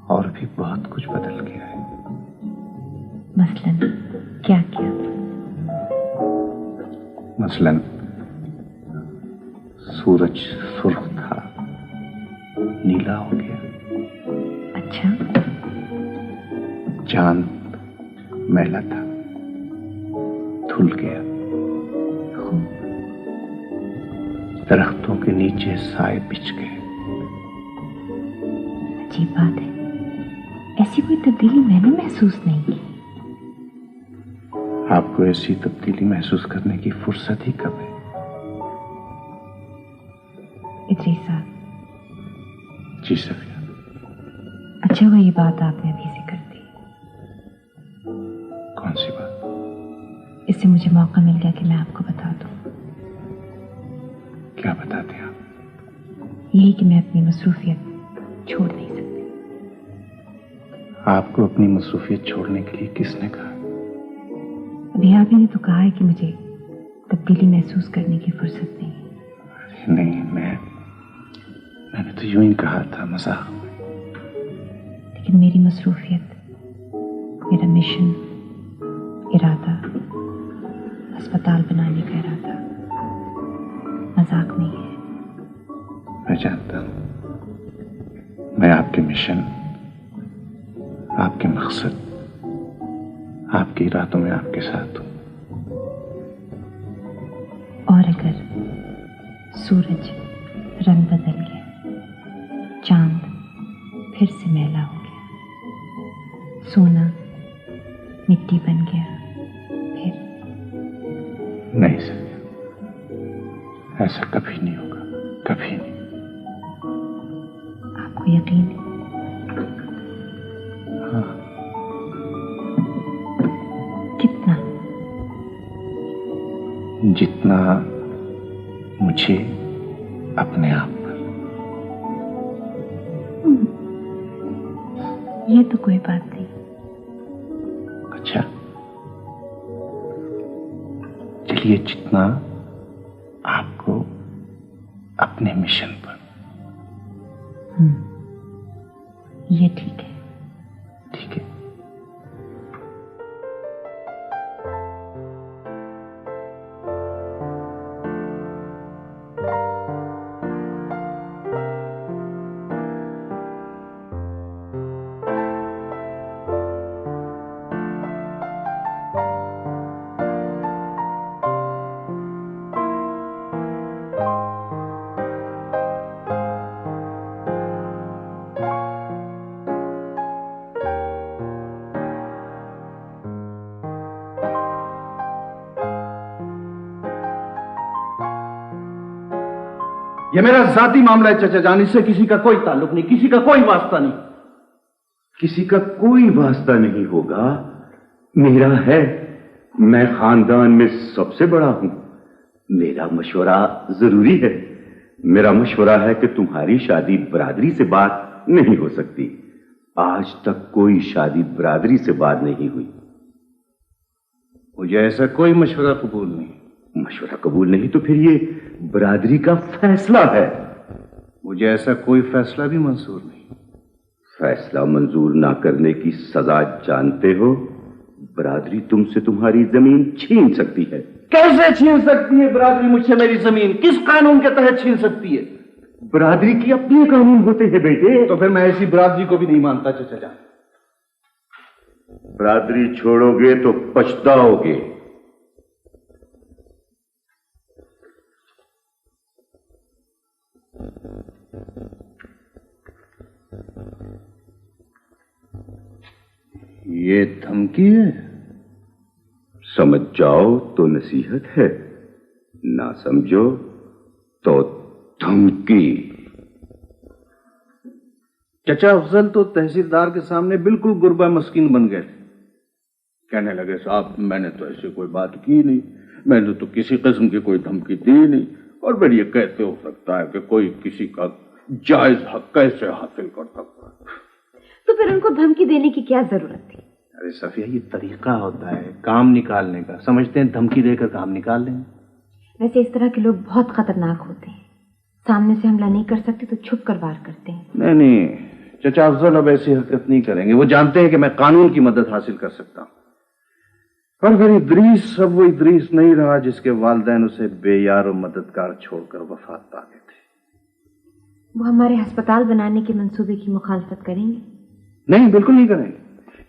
और भी बहुत कुछ बदल गया है। मसलन क्या किया? मसलन सूरज सुर्ख था, नीला हो गया। अच्छा। चांद मैला था, धुल गया। दरख्तों के नीचे साए बिछ गए। अजीब बात है, ऐसी कोई तब्दीली मैंने महसूस नहीं की। आपको ऐसी तब्दीली महसूस करने की फुर्सत ही कब है? इदरीस साहब। जी सफिया। अच्छा हुआ ये बात आपने अभी जिक्र दी। कौन सी बात? इससे मुझे मौका मिल गया कि मैं आपको बता दूं। क्या बताते आप? यही कि मैं अपनी मसरूफियत छोड़ नहीं सकती। आपको अपनी मसरूफियत छोड़ने के लिए किसने कहा? अभी आप ही ने तो कहा है कि मुझे तब्दीली महसूस करने की फुर्सत नहीं है। नहीं, मैंने तो यूं ही कहा था, मजाक में। लेकिन मेरी मसरूफियत, मेरा मिशन, इरादा, अस्पताल बनाने का इरादा मजाक नहीं है। मैं जानता हूं। मैं आपके मिशन, आपके मकसद, आपके इरादों में आपके साथ हूं। और अगर सूरज रंग बदल गया, चांद फिर से मैला हो गया, सोना मिट्टी बन गया, फिर? नहीं सर, ऐसा कभी नहीं होगा, कभी नहीं। आपको यकीन है? हाँ। कितना? जितना मुझे अपने आप पर। ये तो कोई बात नहीं। अच्छा, चलिए जितना आपको अपने मिशन पर। ये ठीक है। ठीक है। ये मेरा जाती मामला है चचा जान, इससे किसी का कोई ताल्लुक नहीं, किसी का कोई वास्ता नहीं। किसी का कोई वास्ता नहीं होगा, मेरा है। मैं खानदान में सबसे बड़ा हूं। मेरा मशवरा जरूरी है। मेरा मशवरा है कि तुम्हारी शादी बरादरी से बात नहीं हो सकती। आज तक कोई शादी बरादरी से बात नहीं हुई। मुझे ऐसा कोई मशवरा कबूल नहीं। मशवरा कबूल नहीं तो फिर ये बरादरी का फैसला है। मुझे ऐसा कोई फैसला भी मंजूर नहीं। फैसला मंजूर ना करने की सजा जानते हो? बरादरी तुमसे तुम्हारी जमीन छीन सकती है। कैसे छीन सकती है बरादरी मुझसे मेरी जमीन? किस कानून के तहत छीन सकती है? बरादरी की अपने कानून होते हैं बेटे। तो फिर मैं ऐसी बरादरी को भी नहीं मानता चचा जान। बरादरी छोड़ोगे तो पछताओगे। धमकी है? समझ जाओ तो नसीहत है, ना समझो तो धमकी। चचा अफजल तो तहसीलदार के सामने बिल्कुल गुरबा मस्कीन बन गए थे। कहने लगे, साहब मैंने तो ऐसी कोई बात की नहीं, मैंने तो किसी किस्म की कोई धमकी दी नहीं, और फिर ये कैसे हो सकता है कि कोई किसी का जायज हक कैसे हासिल कर सकता है? तो फिर उनको धमकी देने की क्या जरूरत थी? अरे सफिया, ये तरीका होता है काम निकालने का, समझते हैं धमकी देकर काम निकाल लेंगे। वैसे इस तरह के लोग बहुत खतरनाक होते हैं, सामने से हमला नहीं कर सकते तो छुप कर वार करते हैं। नहीं, चचा अफजल अब ऐसी हरकत नहीं करेंगे। वो जानते हैं कि मैं कानून की मदद हासिल कर सकता हूं। पर फिर इदरीस अब वो इदरीस नहीं रहा जिसके वालिदैन उसे बेयार और मददगार छोड़कर वफात पा गए थे। वो हमारे अस्पताल बनाने के मंसूबे की मुखालफत करेंगे? नहीं, बिल्कुल नहीं करेंगे,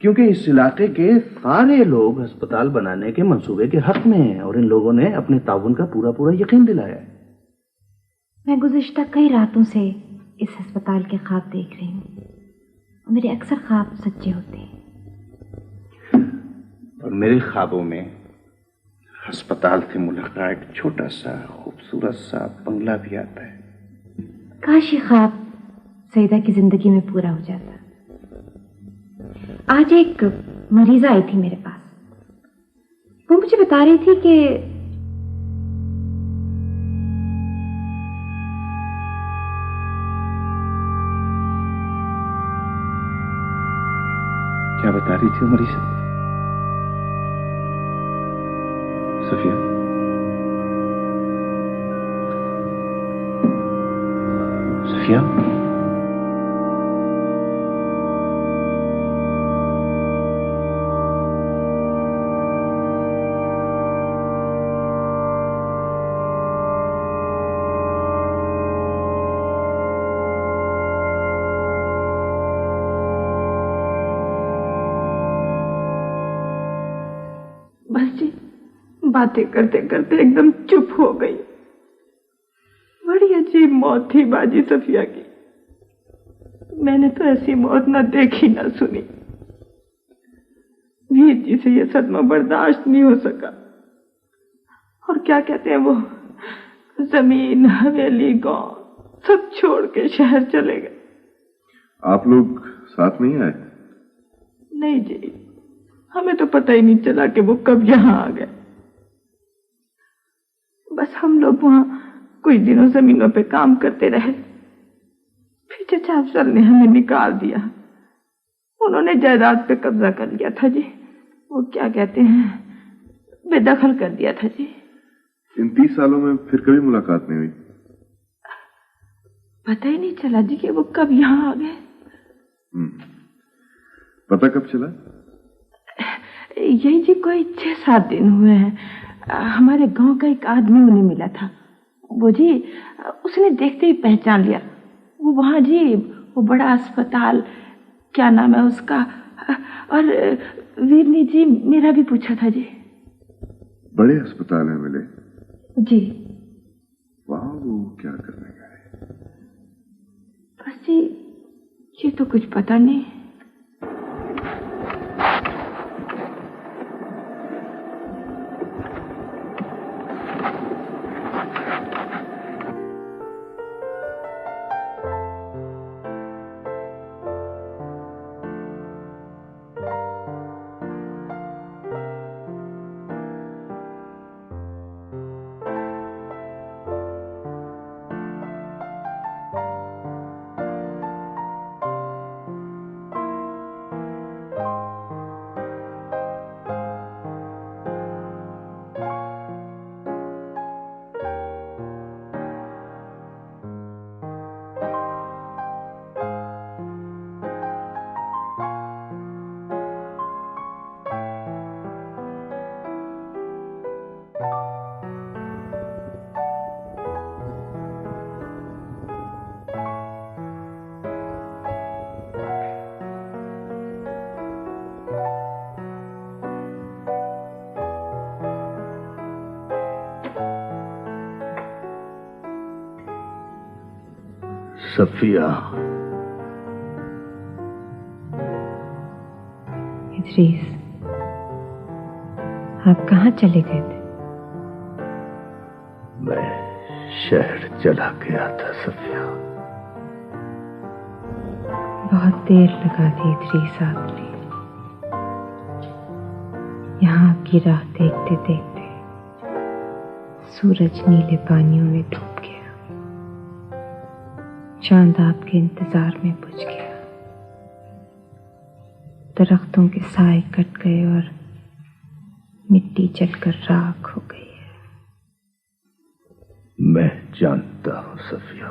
क्योंकि इस इलाके के सारे लोग अस्पताल बनाने के मंसूबे के हक में हैं और इन लोगों ने अपने ताउन का पूरा पूरा यकीन दिलाया है। मैं गुज़िश्ता कई रातों से इस अस्पताल के ख्वाब देख रही हूँ और मेरे अक्सर ख्वाब सच्चे होते हैं। और मेरे ख्वाबों में अस्पताल से मुलाकात एक छोटा सा खूबसूरत सा बंगला भी आता है। काश ये ख्वाब सईदा की जिंदगी में पूरा हो जाता। आज एक मरीजा आई थी मेरे पास। वो मुझे बता रही थी कि क्या बता रही थी मरीजा? सफिया, सफिया, बस जी, बातें करते करते एकदम चुप हो गई। बड़ी अजीब मौत थी बाजी सफिया की। मैंने तो ऐसी मौत ना देखी ना सुनी। वीर जी से यह सदमा बर्दाश्त नहीं हो सका। और क्या कहते हैं वो, जमीन हवेली गांव सब छोड़ के शहर चले गए। आप लोग साथ नहीं आए? नहीं जी, हमें तो पता ही नहीं चला कि वो कब यहाँ आ गए। बस हम लोग वहां कुछ दिनों जमीनों पे काम करते रहे। फिर चचा अफजल ने हमें निकाल दिया। उन्होंने जायदाद पे कब्जा कर लिया था जी। वो क्या कहते हैं, बेदखल कर दिया था जी। इन 30 सालों में फिर कभी मुलाकात नहीं हुई? पता ही नहीं चला जी कि वो कब यहाँ आ गए। पता कब चला? यही जी कोई 6-7 दिन हुए हैं। हमारे गांव का एक आदमी उन्हें मिला था। वो जी, उसने देखते ही पहचान लिया। वो वहां जी, वो बड़ा अस्पताल, क्या नाम है उसका, और वीरनी जी मेरा भी पूछा था जी। बड़े अस्पताल में मिले? जी। वहां वो क्या करने गए? बस जी, ये तो कुछ पता नहीं। सफिया, इदरीस, आप कहाँ चले गए थे? मैं शहर चला गया था सफिया। बहुत देर लगा दी इदरीस आपने। यहाँ आपकी राह देखते देखते सूरज नीले पानियों में डूब गया, चांद आपके इंतजार में बुझ गया, दरख्तों के साए कट गए और मिट्टी जलकर राख हो गई है। मैं जानता हूं सफिया,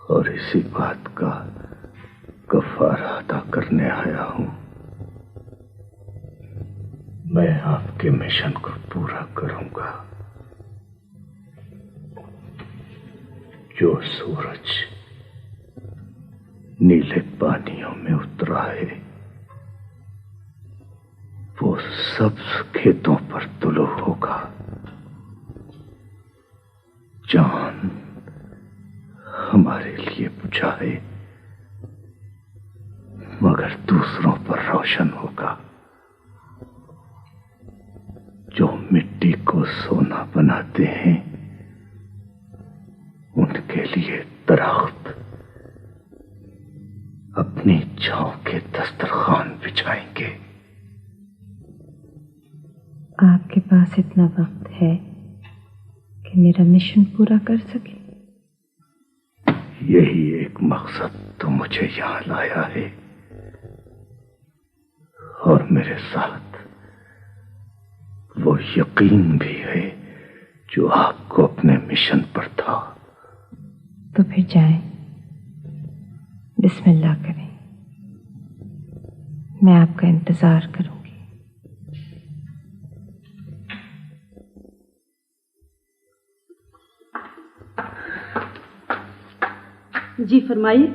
और इसी बात का कफारा अदा करने आया हूं। मैं आपके मिशन को पूरा करूंगा। जो सूरज नीले पानियों में उतरा है वो सब्ज खेतों पर तुलू होगा। चांद हमारे लिए बुझाए मगर दूसरों पर रोशन होगा। जो मिट्टी को सोना बनाते हैं उनके लिए दरख्त अपनी छांव के दस्तरखान बिछाएंगे। आपके पास इतना वक्त है कि मेरा मिशन पूरा कर सके? यही एक मकसद तो मुझे यहां लाया है, और मेरे साथ वो यकीन भी है जो आपको अपने मिशन पर था। तो फिर जाएं, बिस्मिल्लाह करें। मैं आपका इंतजार करूंगी। जी फरमाइए।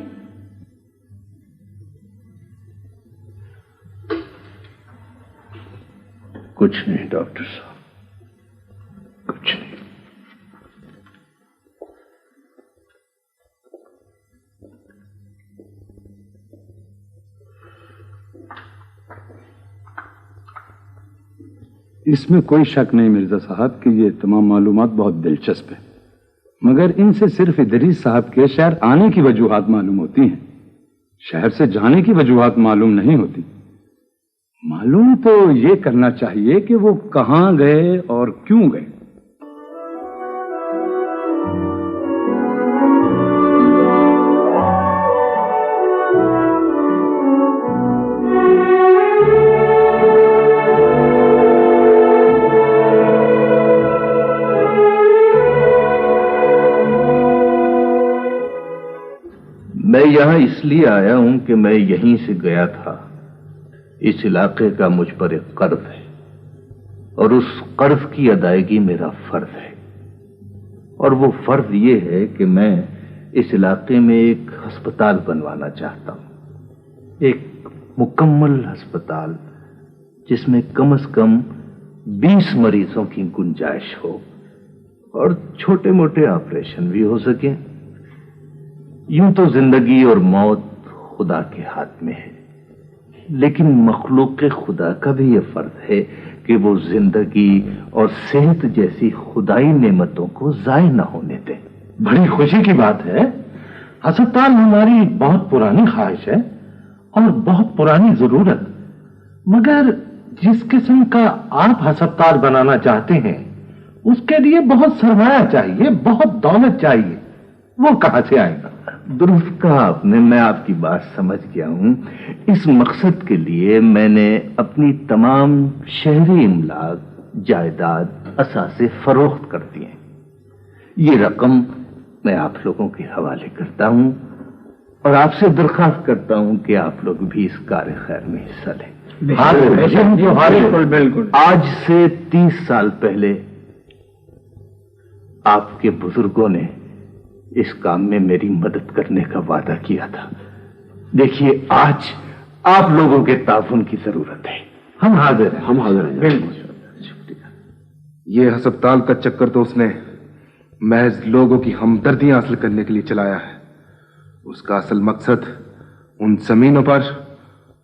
कुछ नहीं डॉक्टर साहब, कुछ नहीं। इसमें कोई शक नहीं मिर्जा साहब कि ये तमाम मालूमात बहुत दिलचस्प है, मगर इनसे सिर्फ इदरीस साहब के शहर आने की वजूहात मालूम होती हैं, शहर से जाने की वजूहात मालूम नहीं होती। मालूम तो ये करना चाहिए कि वो कहां गए और क्यों गए। मैं यहां इसलिए आया हूं कि मैं यहीं से गया था। इस इलाके का मुझ पर एक कर्ज है और उस कर्ज की अदायगी मेरा फर्ज है। और वो फर्ज ये है कि मैं इस इलाके में एक अस्पताल बनवाना चाहता हूं, एक मुकम्मल अस्पताल जिसमें कम से कम 20 मरीजों की गुंजाइश हो और छोटे मोटे ऑपरेशन भी हो सके। यूं तो जिंदगी और मौत खुदा के हाथ में है, लेकिन मखलूक के खुदा का भी यह फर्ज है कि वो जिंदगी और सेहत जैसी खुदाई नेमतों को जाय न होने दे। बड़ी खुशी की बात है, अस्पताल हमारी बहुत पुरानी ख्वाहिश है और बहुत पुरानी जरूरत, मगर जिस किस्म का आप अस्पताल बनाना चाहते हैं उसके लिए बहुत सरमाया चाहिए, बहुत दौलत चाहिए। वो कहां से आएगा? दुरुस्त कहा आपने, मैं आपकी बात समझ गया हूं। इस मकसद के लिए मैंने अपनी तमाम शहरी इमलाक, जायदाद, असासे फरोख्त कर दिए। ये रकम मैं आप लोगों के हवाले करता हूं और आपसे दरख्वास्त करता हूं कि आप लोग भी इस कार्य खैर में हिस्सा लें। बिल्कुल। आज से 30 साल पहले आपके बुजुर्गों ने इस काम में मेरी मदद करने का वादा किया था। देखिए, आज आप लोगों के ताउन की जरूरत है। हम हाजिर हैं। बिल्कुल। ये अस्पताल का चक्कर तो उसने महज लोगों की हमदर्दियां हासिल करने के लिए चलाया है। उसका असल मकसद उन जमीनों पर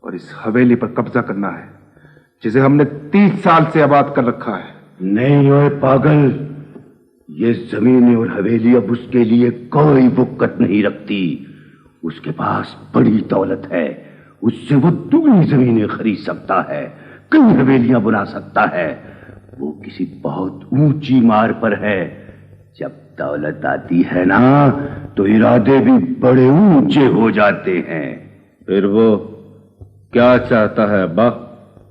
और इस हवेली पर कब्जा करना है जिसे हमने 30 साल से आबाद कर रखा है। नहीं ओए पागल, ये जमीनें और हवेली अब उसके लिए कोई वक़्त नहीं रखती। उसके पास बड़ी दौलत है, उससे वो दुगनी जमीनें खरीद सकता है, कई हवेलियां बना सकता है। वो किसी बहुत ऊंची मार पर है। जब दौलत आती है ना तो इरादे भी बड़े ऊंचे हो जाते हैं। फिर वो क्या चाहता है अब्बा?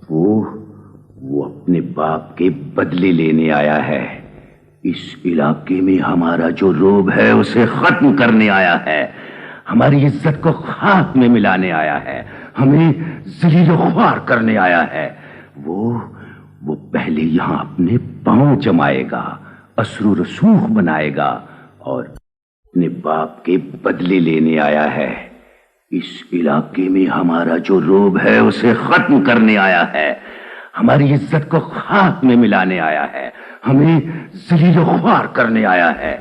वो अपने बाप के बदले लेने आया है। इस इलाके में हमारा जो रोब है उसे खत्म करने आया है। हमारी इज्जत को खाक में मिलाने आया है, हमें जलील ख्वार करने आया है। वो पहले यहां अपने पांव जमाएगा, असरू रसूख बनाएगा और अपने बाप के बदले लेने आया है। इस इलाके में हमारा जो रोब है उसे खत्म करने आया है, हमारी इज्जत को खाक में मिलाने आया है, हमें जलील ख्वार करने आया है।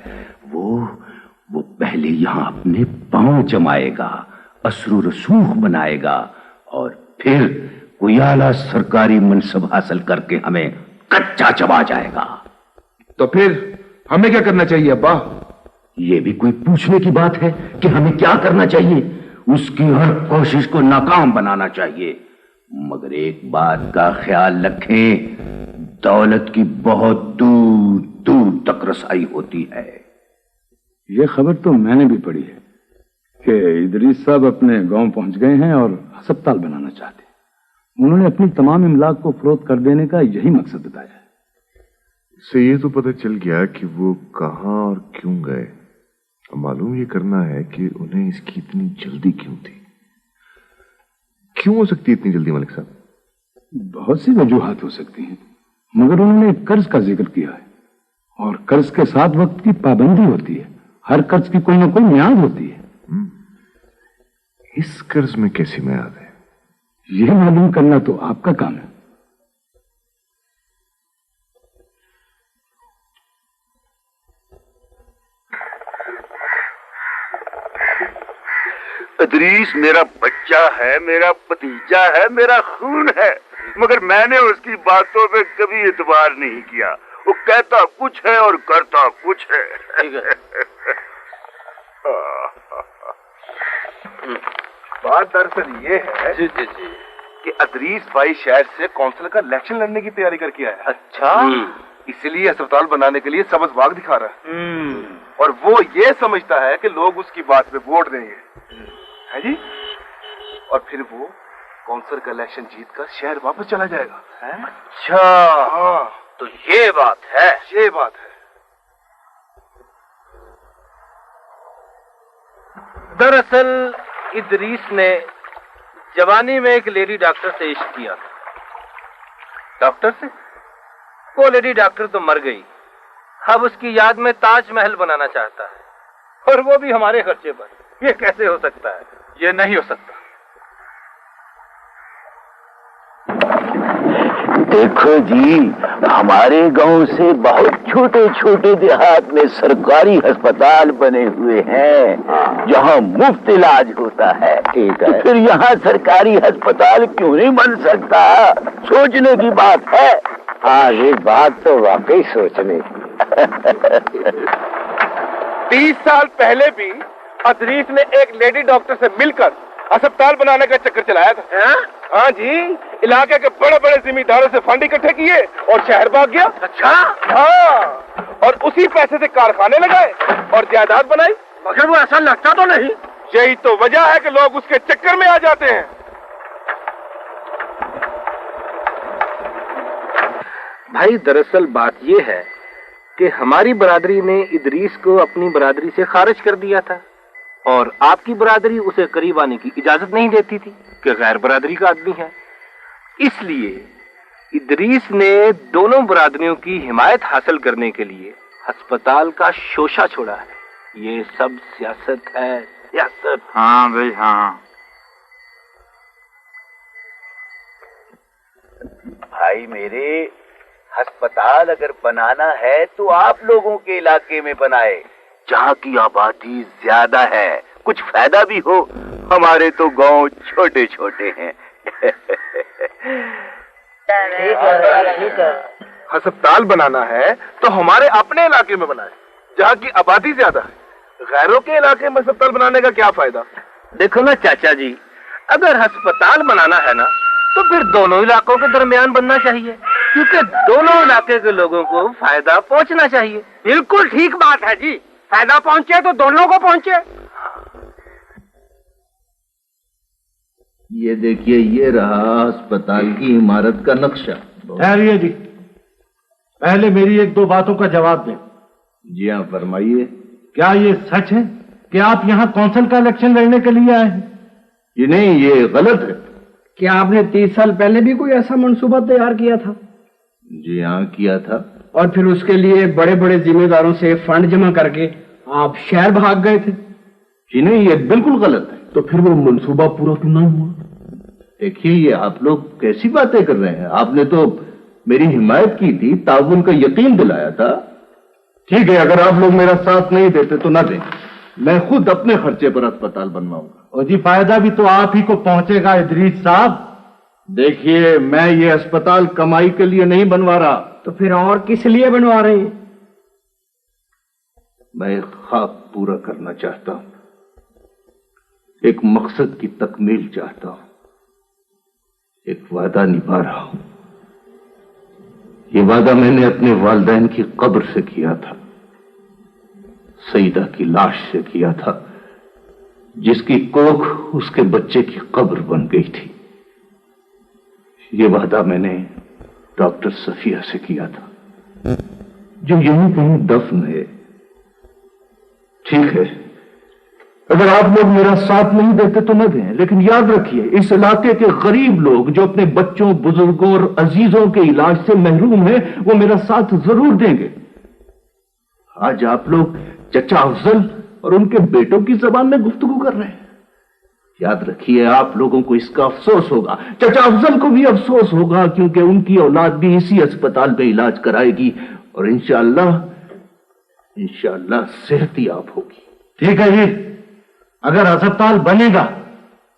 वो पहले यहां अपने पांव जमाएगा, असरू रसूख बनाएगा और फिर कोई आला सरकारी मनसब हासिल करके हमें कच्चा चबा जाएगा। तो फिर हमें क्या करना चाहिए अब्बा? ये भी कोई पूछने की बात है कि हमें क्या करना चाहिए? उसकी हर कोशिश को नाकाम बनाना चाहिए। मगर एक बात का ख्याल रखें, दौलत की बहुत दूर दूर तक रसाई होती है। ये खबर तो मैंने भी पढ़ी है कि इदरीस साहब अपने गांव पहुंच गए हैं और अस्पताल बनाना चाहते हैं। उन्होंने अपनी तमाम इमलाक को फरोख्त कर देने का यही मकसद बताया है। इससे ये तो पता चल गया कि वो कहां और क्यों गए। मालूम ये करना है कि उन्हें इसकी इतनी जल्दी क्यों थी। क्यों हो सकती है इतनी जल्दी मलिक साहब? बहुत सी वजूहात हो सकती हैं, मगर उन्होंने कर्ज का जिक्र किया है और कर्ज के साथ वक्त की पाबंदी होती है। हर कर्ज की कोई ना कोई मियाद होती है। इस कर्ज में कैसी मियाद है? यह मालूम करना तो आपका काम है। इदरीस मेरा बच्चा है, मेरा भतीजा है, मेरा खून है, मगर मैंने उसकी बातों पे कभी इतबार नहीं किया। वो कहता कुछ है और करता कुछ है। ठीक है। बात दरअसल ये है जी कि इदरीस भाई शहर से काउंसिल का इलेक्शन लड़ने की तैयारी करके आया है। अच्छा। इसलिए अस्पताल बनाने के लिए सबज बाग दिखा रहा है। और वो ये समझता है कि लोग उसकी बात पे वोट देंगे, है जी, और फिर वो काउंसिल का इलेक्शन जीत कर शहर वापस चला जाएगा। है? अच्छा। हाँ, तो ये बात है। ये बात है। दरअसल इदरीस ने जवानी में एक लेडी डॉक्टर से इश्क किया। डॉक्टर से? वो लेडी डॉक्टर तो मर गई। अब उसकी याद में ताजमहल बनाना चाहता है, और वो भी हमारे खर्चे पर। ये कैसे हो सकता है? ये नहीं हो सकता। देखो जी, हमारे गांव से बहुत छोटे छोटे देहात में सरकारी अस्पताल बने हुए हैं जहां मुफ्त इलाज होता है। ठीक है। तो फिर यहाँ सरकारी अस्पताल क्यों नहीं बन सकता? सोचने की बात है। हाँ, ये बात तो वाकई सोचने की। 30 साल पहले भी इदरीस ने एक लेडी डॉक्टर से मिलकर अस्पताल बनाने का चक्कर चलाया था। हाँ जी, इलाके के बड़े बड़े जिम्मेदारों से फंड इकट्ठे किए और शहर भाग गया। अच्छा। हाँ, और उसी पैसे से कारखाने लगाए और जायदाद बनाई। मगर वो ऐसा लगता तो नहीं। यही तो वजह है कि लोग उसके चक्कर में आ जाते हैं। भाई दरअसल बात यह है कि हमारी बरादरी ने इदरीस को अपनी बरादरी से खारिज कर दिया था, और आपकी बरादरी उसे करीब आने की इजाजत नहीं देती थी कि गैर बरादरी का आदमी है। इसलिए इदरीस ने दोनों बरादरियों की हिमायत हासिल करने के लिए अस्पताल का शोशा छोड़ा है। ये सब सियासत है, सियासत। हाँ भाई हाँ। भाई मेरे, अस्पताल अगर बनाना है तो आप लोगों के इलाके में बनाए, जहाँ की आबादी ज्यादा है, कुछ फायदा भी हो। हमारे तो गांव छोटे छोटे हैं। ठीक है। अस्पताल बनाना है तो हमारे अपने इलाके में बनाए, जहाँ की आबादी ज्यादा है। गैरों के इलाके में अस्पताल बनाने का क्या फायदा? देखो ना चाचा जी, अगर अस्पताल बनाना है ना तो फिर दोनों इलाकों के दरमियान बनना चाहिए, क्योंकि दोनों इलाके के लोगों को फायदा पहुंचना चाहिए। बिल्कुल ठीक बात है जी, फायदा पहुंचे तो दोनों को पहुंचे। ये देखिए, ये रहा अस्पताल की इमारत का नक्शा। ठहरिए जी, पहले मेरी एक दो बातों का जवाब दें। जी हाँ, फरमाइए। क्या ये सच है कि आप यहाँ कौंसिल का इलेक्शन लड़ने के लिए आए हैं? जी नहीं, ये गलत है। क्या आपने 30 साल पहले भी कोई ऐसा मंसूबा तैयार किया था? जी हाँ, किया था। और फिर उसके लिए बड़े बड़े जिम्मेदारों से फंड जमा करके आप शहर भाग गए थे? जी नहीं, ये बिल्कुल गलत है। तो फिर वो मंसूबा पूरा क्यों ना हुआ? देखिए, ये आप लोग कैसी बातें कर रहे हैं? आपने तो मेरी हिमायत की थी, ताउन का यकीन दिलाया था। ठीक है, अगर आप लोग मेरा साथ नहीं देते तो ना दें, मैं खुद अपने खर्चे पर अस्पताल बनवाऊंगा। और जी फायदा भी तो आप ही को पहुंचेगा इदरीस साहब। देखिए, मैं ये अस्पताल कमाई के लिए नहीं बनवा रहा। तो फिर और किस लिए बनवा रहे हैं? मैं एक ख्वाब पूरा करना चाहता हूं, एक मकसद की तकमील चाहता हूं, एक वादा निभा रहा हूं। ये वादा मैंने अपने वालिदैन की कब्र से किया था, सईदा की लाश से किया था, जिसकी कोख उसके बच्चे की कब्र बन गई थी। ये वादा मैंने डॉक्टर सफिया से किया था, जो यहीं कहीं दफन है। ठीक है, अगर आप लोग मेरा साथ नहीं देते तो न दें, लेकिन याद रखिए, इस इलाके के गरीब लोग जो अपने बच्चों, बुजुर्गों और अजीजों के इलाज से महरूम हैं, वो मेरा साथ जरूर देंगे। आज आप लोग चचा अफजल और उनके बेटों की जबान में गुफ्तगू कर रहे हैं। याद रखिए, आप लोगों को इसका अफसोस होगा, चचा अफजल को भी अफसोस होगा, क्योंकि उनकी औलाद भी इसी अस्पताल में इलाज कराएगी और इंशाअल्लाह सेहतियाब होगी। ठीक है जी, अगर अस्पताल बनेगा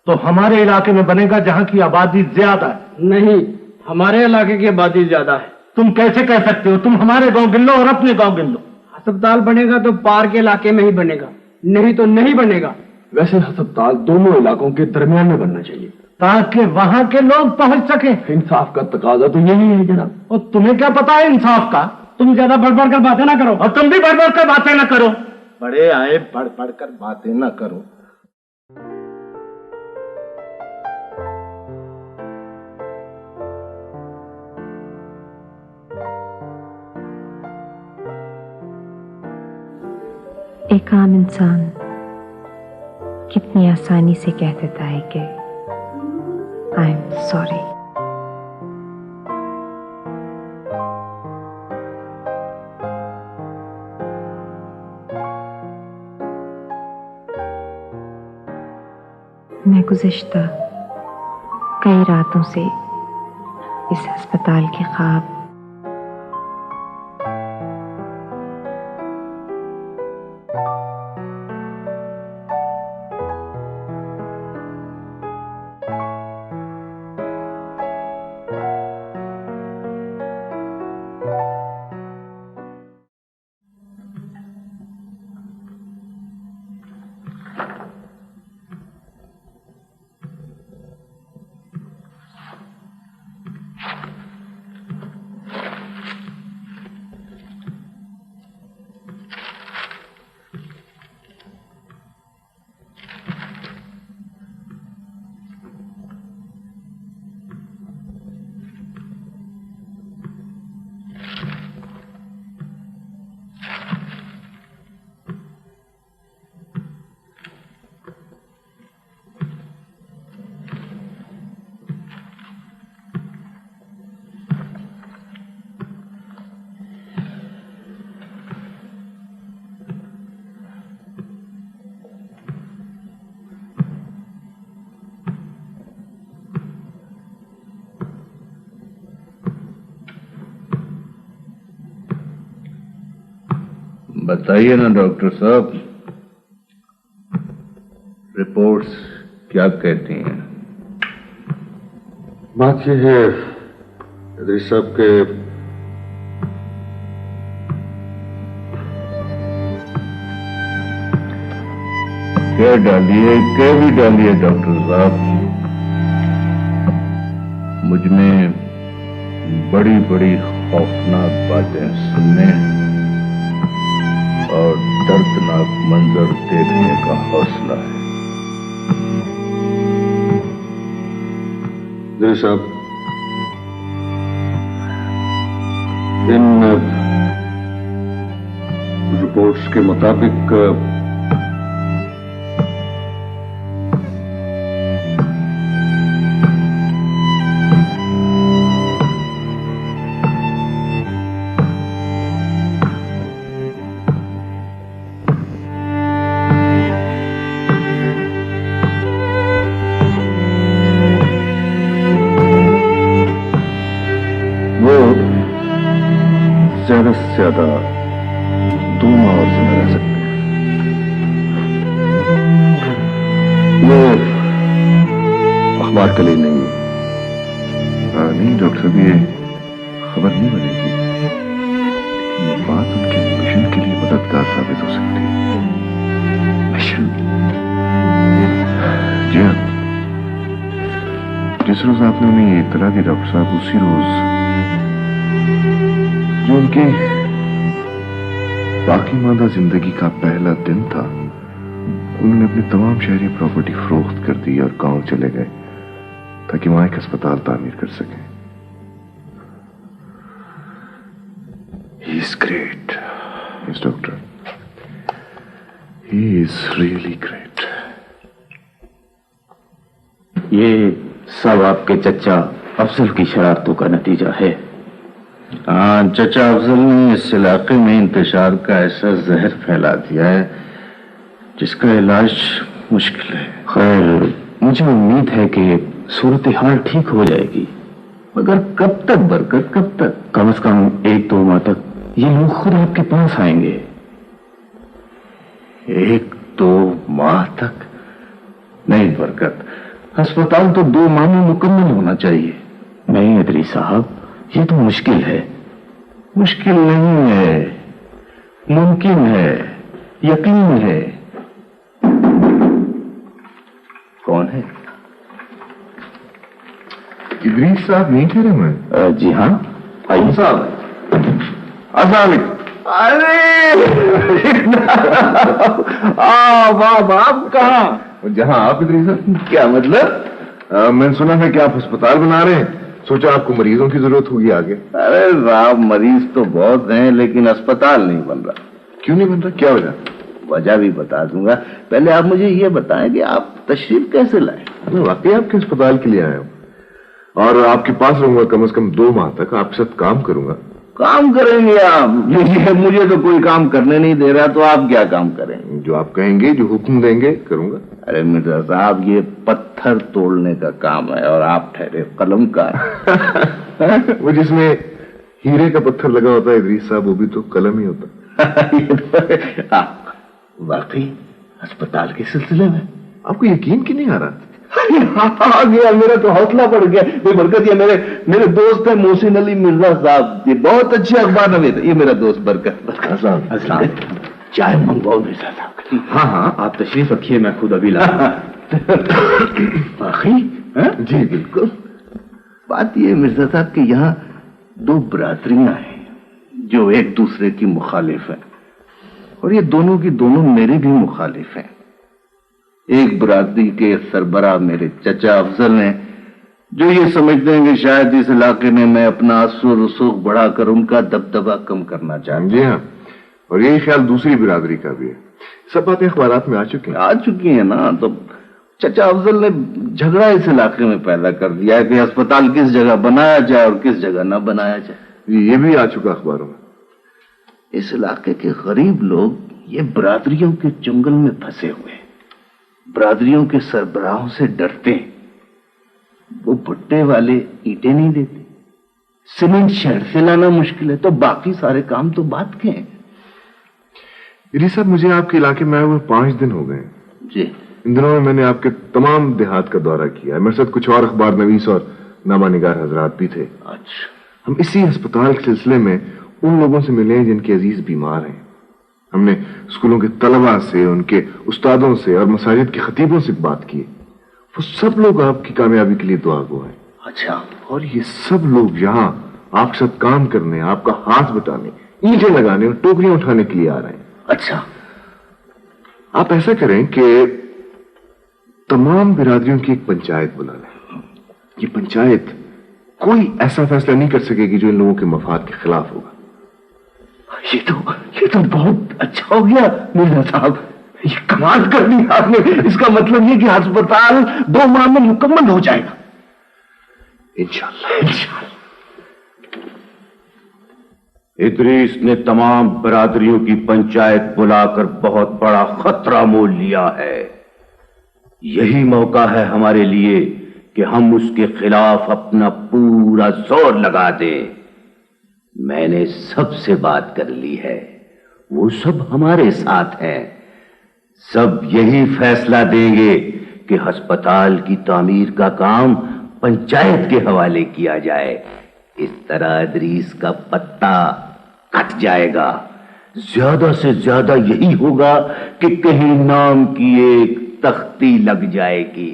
तो हमारे इलाके में बनेगा, जहां की आबादी ज्यादा है। नहीं, हमारे इलाके की आबादी ज्यादा है। तुम कैसे कह सकते हो? तुम हमारे गांव गिन लो और अपने गांव गिन लो। अस्पताल बनेगा तो पार के इलाके में ही बनेगा, नहीं तो नहीं बनेगा। वैसे अस्पताल दोनों इलाकों के दरमियान में बनना चाहिए, ताकि वहां के लोग पहुंच सके। इंसाफ का तकाजा तो यही है जनाब। और तुम्हें क्या पता है इंसाफ का? तुम ज्यादा बढ़ बढ़ कर बातें ना करो। और तुम भी बढ़ बढ़ कर बातें ना करो। बड़े आए, बढ़ बढ़ कर बातें ना करो। एक आम इंसान कितनी आसानी से कह देता है कि आई एम सॉरी। मैं गुज़िश्ता कई रातों से इस अस्पताल के ख्वाब बताइए ना डॉक्टर साहब, रिपोर्ट्स क्या कहती हैं? बात यह है इदरीस साहब के क्या डालिए, क्या भी डालिए डॉक्टर साहब, मुझ में बड़ी बड़ी खौफनाक बातें सुनने और दर्दनाक मंजर देखने का हौसला है। इदरीस साहब, इन रिपोर्ट्स के मुताबिक ज्यादा से ज्यादा 2 माह और जिंदा रह सकते हैं। वो अखबार के लिए नहीं है। नहीं डॉक्टर साहब, ये खबर नहीं बनेगी, लेकिन ये बात उनके मिशन के लिए मददगार साबित हो सकती है। मिशन? जी हाँ, जिस रोज आपने उन्हें ये इतला दी डॉक्टर साहब, उसी रोज जो उनकी बाकी मादा जिंदगी का पहला दिन था, उन्होंने अपनी तमाम शहरी प्रॉपर्टी फरोख्त कर दी और गांव चले गए ताकि वहां एक अस्पताल तामीर कर सकें। He is great. Yes doctor, he is really great. ये सब आपके चचा अफजल की शरारतों का नतीजा है। हाँ, चचा अफजल ने इस इलाके में इंतशार का ऐसा जहर फैला दिया है जिसका इलाज मुश्किल है। खैर, मुझे उम्मीद है कि सूरत हाल ठीक हो जाएगी, मगर कब तक बरकत, कब तक? कम से कम 1-2 माह तक ये लोग खुद आपके पास आएंगे। 1-2 माह तक? नहीं बरकत, अस्पताल तो 2 माह में मुकम्मल होना चाहिए। नहीं इदरीस साहब, ये तो मुश्किल है। मुश्किल नहीं है, मुमकिन है, यकीन है। कौन है? इदरीस साहब नहीं ठहरे हुए? जी हाँ, आइए साहब। अस्सलाम। अरे वाह, आप कहाँ? जहाँ आप इदरीस साहब। क्या मतलब? मैंने सुना है कि आप अस्पताल बना रहे हैं, सोचा आपको मरीजों की जरूरत होगी आगे। अरे साहब, मरीज तो बहुत हैं लेकिन अस्पताल नहीं बन रहा। क्यों नहीं बन रहा, क्या वजह? वजह भी बता दूंगा, पहले आप मुझे ये बताएं कि आप तशरीफ कैसे लाए? मैं वाकई आपके अस्पताल के लिए आया हूँ और आपके पास रहूंगा कम से कम 2 माह तक, आपके साथ काम करूंगा। काम करेंगे आप? मुझे तो कोई काम करने नहीं दे रहा, तो आप क्या काम करेंगे? जो आप कहेंगे, जो हुक्म देंगे करूंगा। अरे मिर्जा साहब, ये पत्थर तोड़ने का काम है और आप ठहरे कलमकार। वो जिसमें हीरे का पत्थर लगा होता है इदरीस साहब, वो भी तो कलम ही होता। वाकई अस्पताल के सिलसिले में आपको यकीन क्यों नहीं आ रहा? आ गया, मेरा तो हौसला बढ़ गया। ये बरकत, ये मेरे दोस्त है मोहसिन अली मिर्जा साहब, ये बहुत अच्छे अखबार नवीस है। ये मेरा दोस्त बरकत। चाय मंगवाओ मिर्जा साहब। हाँ हाँ, आप तशरीफ रखिए, मैं खुद अभी ला। जी बिल्कुल। बात ये मिर्जा साहब कि यहाँ 2 बरादरियां हैं जो एक दूसरे की मुखालिफ है, और ये दोनों की दोनों मेरे भी मुखालिफ हैं। एक बरादरी के सरबराह मेरे चचा अफजल ने, जो ये समझते हैं कि शायद इस इलाके में मैं अपना असर रसूख बढ़ाकर उनका दबदबा कम करना चाहता। जी हाँ, और यही ख्याल दूसरी बिरादरी का भी है। सब बातें अखबारात में आ चुकी हैं ना। तो चचा अफजल ने झगड़ा इस इलाके में पैदा कर दिया है कि अस्पताल किस जगह बनाया जाए और किस जगह न बनाया जाए। ये भी आ चुका अखबारों में। इस इलाके के गरीब लोग ये बरादरियों के जंगल में फंसे हुए, बरादरियों के सरबराहों से डरते हैं। वो भुट्टे वाले ईंटें नहीं देते, सीमेंट शहर से लाना मुश्किल है, तो बाकी सारे काम तो बात के हैं। इदरीस साहब, मुझे आपके इलाके में आए हुए 5 दिन हो गए जी। इन दिनों में मैंने आपके तमाम देहात का दौरा किया है। मेरे साथ कुछ और अखबार नवीस और नामा निगार हजरात भी थे। अच्छा। हम इसी अस्पताल के सिलसिले में उन लोगों से मिले हैं जिनके अजीज बीमार हैं। हमने स्कूलों के तलबा से, उनके उस्तादों से और मसाजिद के खतीबों से बात की। वो सब लोग आपकी कामयाबी के लिए दुआ गो हैं। अच्छा। और ये सब लोग यहाँ आपके साथ काम करने, आपका हाथ बटाने, ईंटें लगाने और टोकरियां उठाने के लिए आ रहे हैं। अच्छा। आप ऐसा करें कि तमाम बिरादरियों की एक पंचायत बुला लें। ये पंचायत कोई ऐसा फैसला नहीं कर सकेगी जो इन लोगों के मफाद के खिलाफ होगा। ये तो बहुत अच्छा हो गया मिर्जा साहब, ये कमाल कर दी आपने। इसका मतलब ये कि अस्पताल 2 माह में मुकम्मल हो जाएगा। इंशाअल्लाह। इदरीस ने तमाम बरादरियों की पंचायत बुलाकर बहुत बड़ा खतरा मोल लिया है। यही मौका है हमारे लिए कि हम उसके खिलाफ अपना पूरा जोर लगा दें। मैंने सबसे बात कर ली है, वो सब हमारे साथ हैं। सब यही फैसला देंगे कि अस्पताल की तामीर का काम पंचायत के हवाले किया जाए। इस तरह इदरीस का पत्ता कट जाएगा। ज्यादा से ज्यादा यही होगा कि कहीं नाम की एक तख्ती लग जाएगी।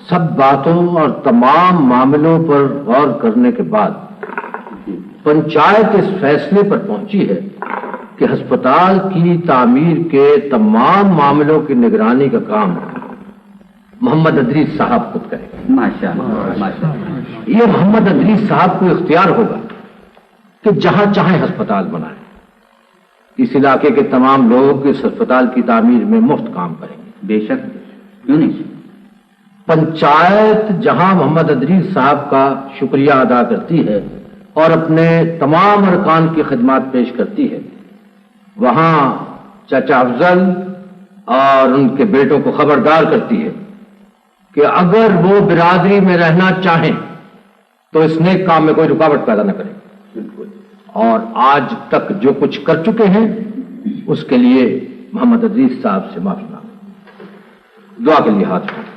सब बातों और तमाम मामलों पर गौर करने के बाद पंचायत इस फैसले पर पहुंची है कि अस्पताल की तामीर के तमाम मामलों की निगरानी का काम मोहम्मद इदरीस साहब खुद करेंगे। माशाअल्लाह। ये मोहम्मद इदरीस साहब को इख्तियार होगा कि जहां चाहे अस्पताल बनाए। इस इलाके के तमाम लोग इस अस्पताल की तामीर में मुफ्त काम करेंगे। बेशक, क्यों नहीं। पंचायत जहां मोहम्मद इदरीस साहब का शुक्रिया अदा करती है और अपने तमाम अरकान की खिदमत पेश करती है, वहां चाचा अफजल और उनके बेटों को खबरदार करती है कि अगर वो बिरादरी में रहना चाहें तो इस नेक काम में कोई रुकावट पैदा न करें। और आज तक जो कुछ कर चुके हैं उसके लिए मोहम्मद इदरीस साहब से माफी मांगे। दुआ के लिए हाथ उठाएं।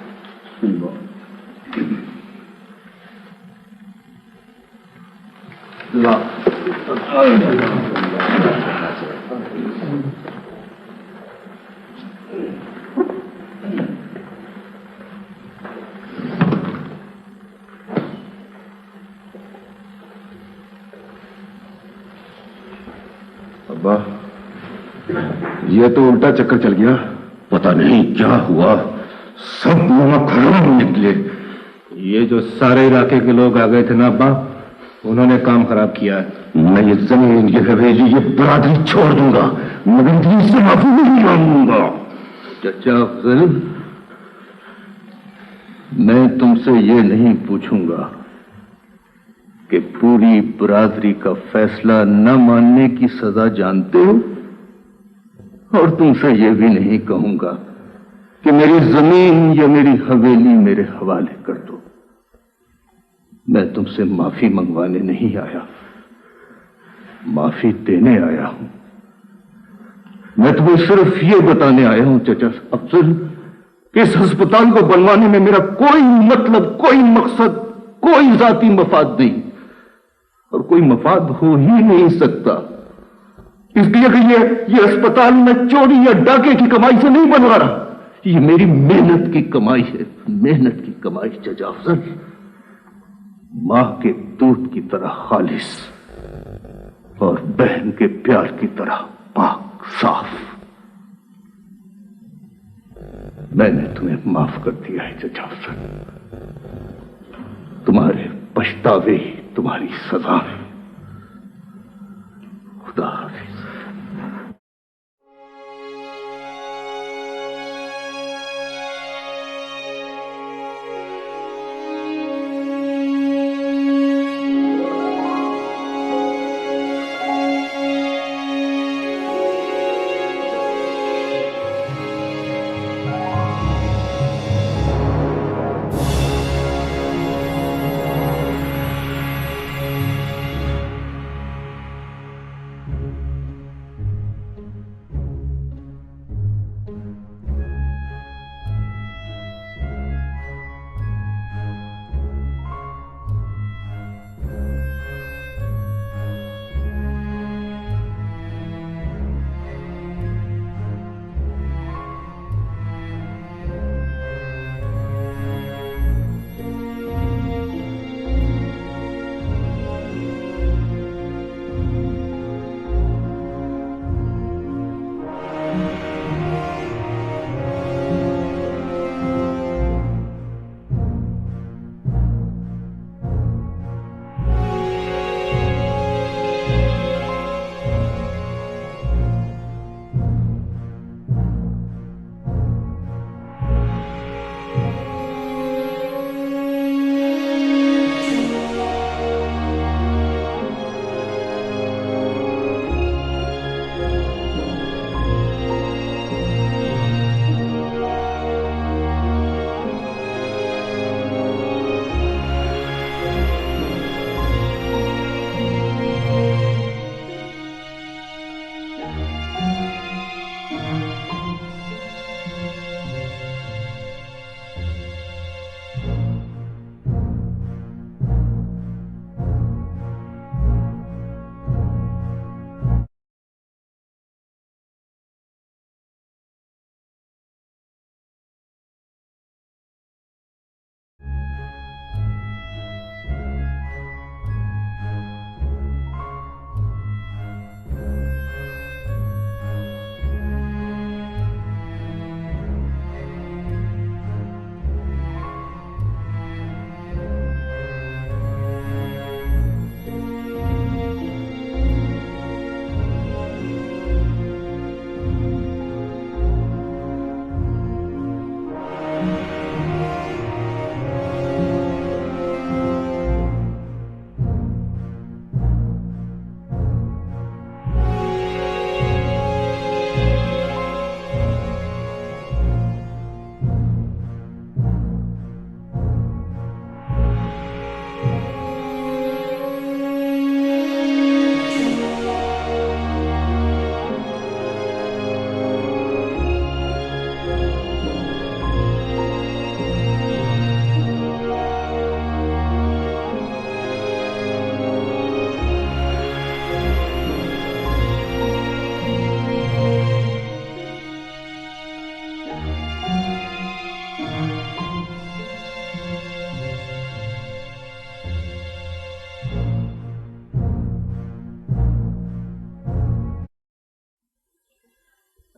अब्बा, ये तो उल्टा चक्कर चल गया। पता नहीं क्या हुआ, सब नमक हराम निकले। ये जो सारे इलाके के लोग आ गए थे ना अब्बा, उन्होंने काम खराब किया है। मैं ये जमीन, ये हवेली, ये बरादरी छोड़ दूंगा, मगर इदरीस से माफी नहीं मांगूंगा। चाचा अफजल, मैं तुमसे ये नहीं पूछूंगा कि पूरी बरादरी का फैसला न मानने की सजा जानते हो, और तुमसे ये भी नहीं कहूंगा कि मेरी जमीन या मेरी हवेली मेरे हवाले कर दो। मैं तुमसे माफी मंगवाने नहीं आया, माफी देने आया हूं। मैं तुम्हें सिर्फ ये बताने आया हूं चाचा अफजल कि इस अस्पताल को बनवाने में मेरा कोई मतलब, कोई मकसद, कोई जाती मफाद नहीं, और कोई मफाद हो ही नहीं सकता। इसलिए कि ये अस्पताल में चोरी या डाके की कमाई से नहीं बनवा रहा, ये मेरी मेहनत की कमाई है, मेहनत की कमाई चाचा अफजल। मां के दूध की तरह खालिस और बहन के प्यार की तरह पाक साफ। मैंने तुम्हें माफ कर दिया है चाचा अफजल। तुम्हारे पछतावे ही तुम्हारी सजा है। खुदा हाफिज।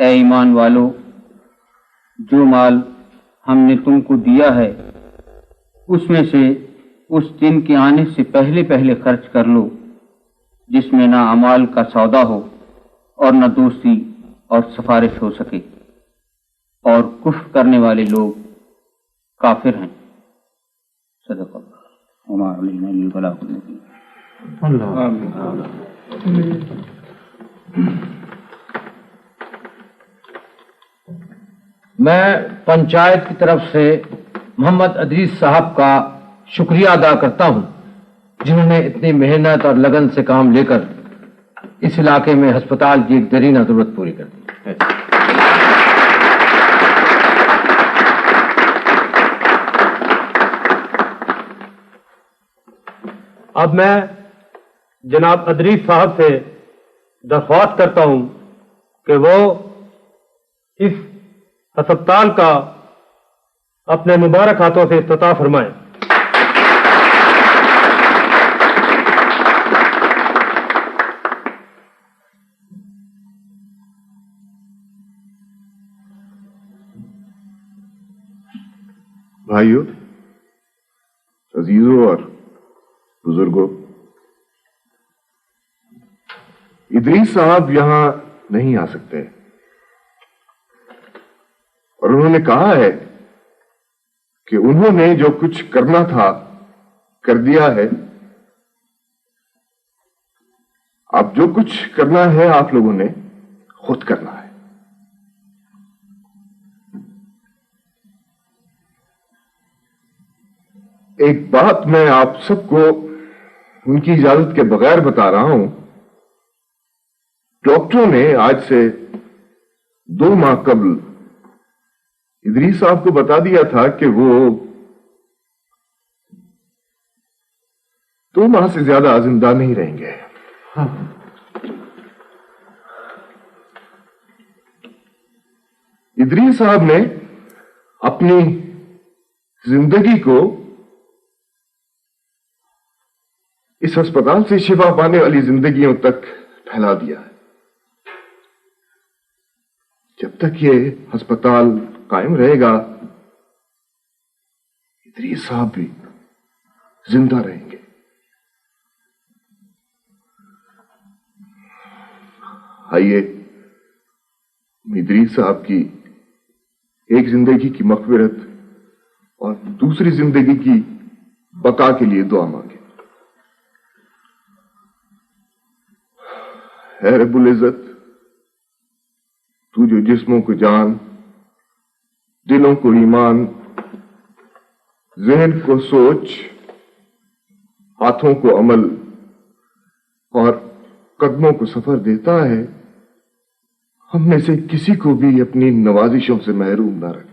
ऐ ईमान वालो, जो माल हमने तुमको दिया है उसमें से उस दिन के आने से पहले पहले खर्च कर लो जिसमें ना अमाल का सौदा हो और न दोस्ती और सिफारिश हो सके, और कुफ्र करने वाले लोग काफिर हैं। मैं पंचायत की तरफ से मोहम्मद अदरीस साहब का शुक्रिया अदा करता हूं, जिन्होंने इतनी मेहनत और लगन से काम लेकर इस इलाके में अस्पताल की एक दरीना जरूरत पूरी कर दी। अब मैं जनाब अदरीस साहब से दरख्वास्त करता हूं कि वो इस अस्पताल का अपने मुबारक हाथों से इफ्तिताह फरमाएं। भाइयों, अजीजों और बुजुर्गों, इदरीस साहब यहां नहीं आ सकते और उन्होंने कहा है कि उन्होंने जो कुछ करना था कर दिया है। अब जो कुछ करना है आप लोगों ने खुद करना है। एक बात मैं आप सबको उनकी इजाजत के बगैर बता रहा हूं। डॉक्टरों ने आज से 2 माह कबल इदरीस साहब को बता दिया था कि वो 2 माह से ज्यादा जिंदा नहीं रहेंगे। इदरीस साहब ने अपनी जिंदगी को इस अस्पताल से शिफा पाने वाली जिंदगियों तक फैला दिया है। जब तक ये अस्पताल कायम रहेगा, इदरीस साहब भी जिंदा रहेंगे। आइए इदरीस साहब की एक जिंदगी की मग़फ़िरत और दूसरी जिंदगी की बका के लिए दुआ मांगे। है रब्बुल इज़्ज़त, तू जो जिस्मों को जान, दिलों को ईमान, ज़हन को सोच, हाथों को अमल और कदमों को सफर देता है, हम में से किसी को भी अपनी नवाजिशों से महरूम ना रख।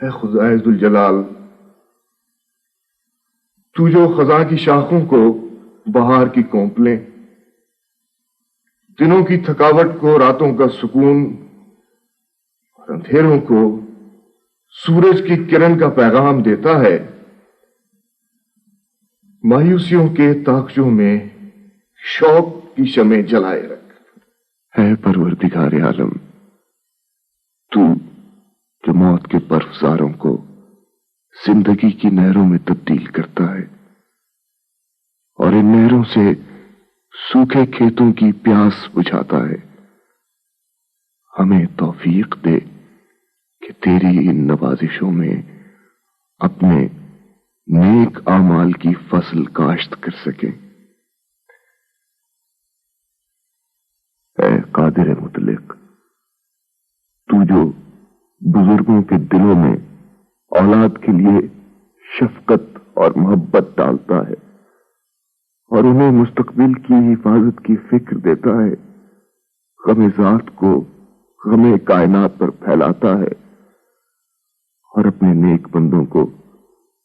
है खुदाए जुल जलाल, तू जो खजा की शाखों को बहार की कोंपलें, दिनों की थकावट को रातों का सुकून और अंधेरों को सूरज की किरण का पैगाम देता है, मायूसियों के ताकचों में शौक की शमें जलाए रख। है परवरदिगार आलम, तू जो मौत के बर्फसारों को जिंदगी की नहरों में तब्दील करता है और इन नहरों से सूखे खेतों की प्यास बुझाता है, हमें तौफीक दे कि तेरी इन नवाजिशों में अपने नेक आमाल की फसल काश्त कर सके। ऐ कादिर मुतलिक, तू जो बुजुर्गों के दिलों में औलाद के लिए शफकत और मोहब्बत डालता है और उन्हें मुस्तकबिल की हिफाजत की फिक्र देता है, गमे ज़ात को गमे कायनात पर फैलाता है और अपने नेक बंदों को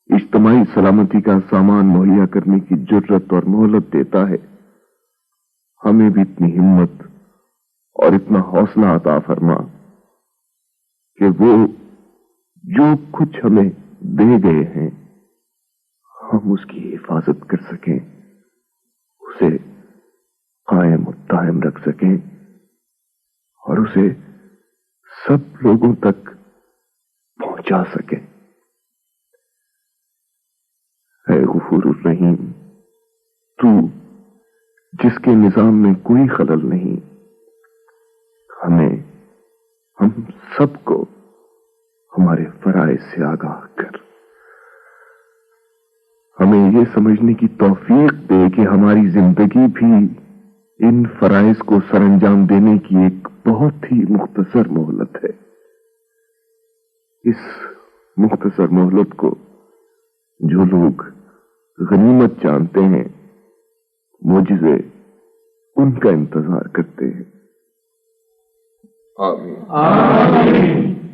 इज्तिमाई सलामती का सामान मुहैया करने की जुर्रत और मोहलत देता है, हमें भी इतनी हिम्मत और इतना हौसला अता फरमा कि वो जो कुछ हमें दे गए हैं हम उसकी हिफाजत कर सकें, उसे कायम और दायम रख सकें और उसे सब लोगों तक पहुंचा सकें। ऐ गफूरुर रहीम, तू जिसके निजाम में कोई खलल नहीं, हम सबको हमारे फराइज से आगाह कर, हमें ये समझने की तौफीक दे कि हमारी जिंदगी भी इन फराइज को सरंजाम देने की एक बहुत ही मुख्तसर मोहलत है। इस मुख्तसर मोहलत को जो लोग गनीमत जानते हैं, मोजिज़े उनका इंतजार करते हैं। आमीन।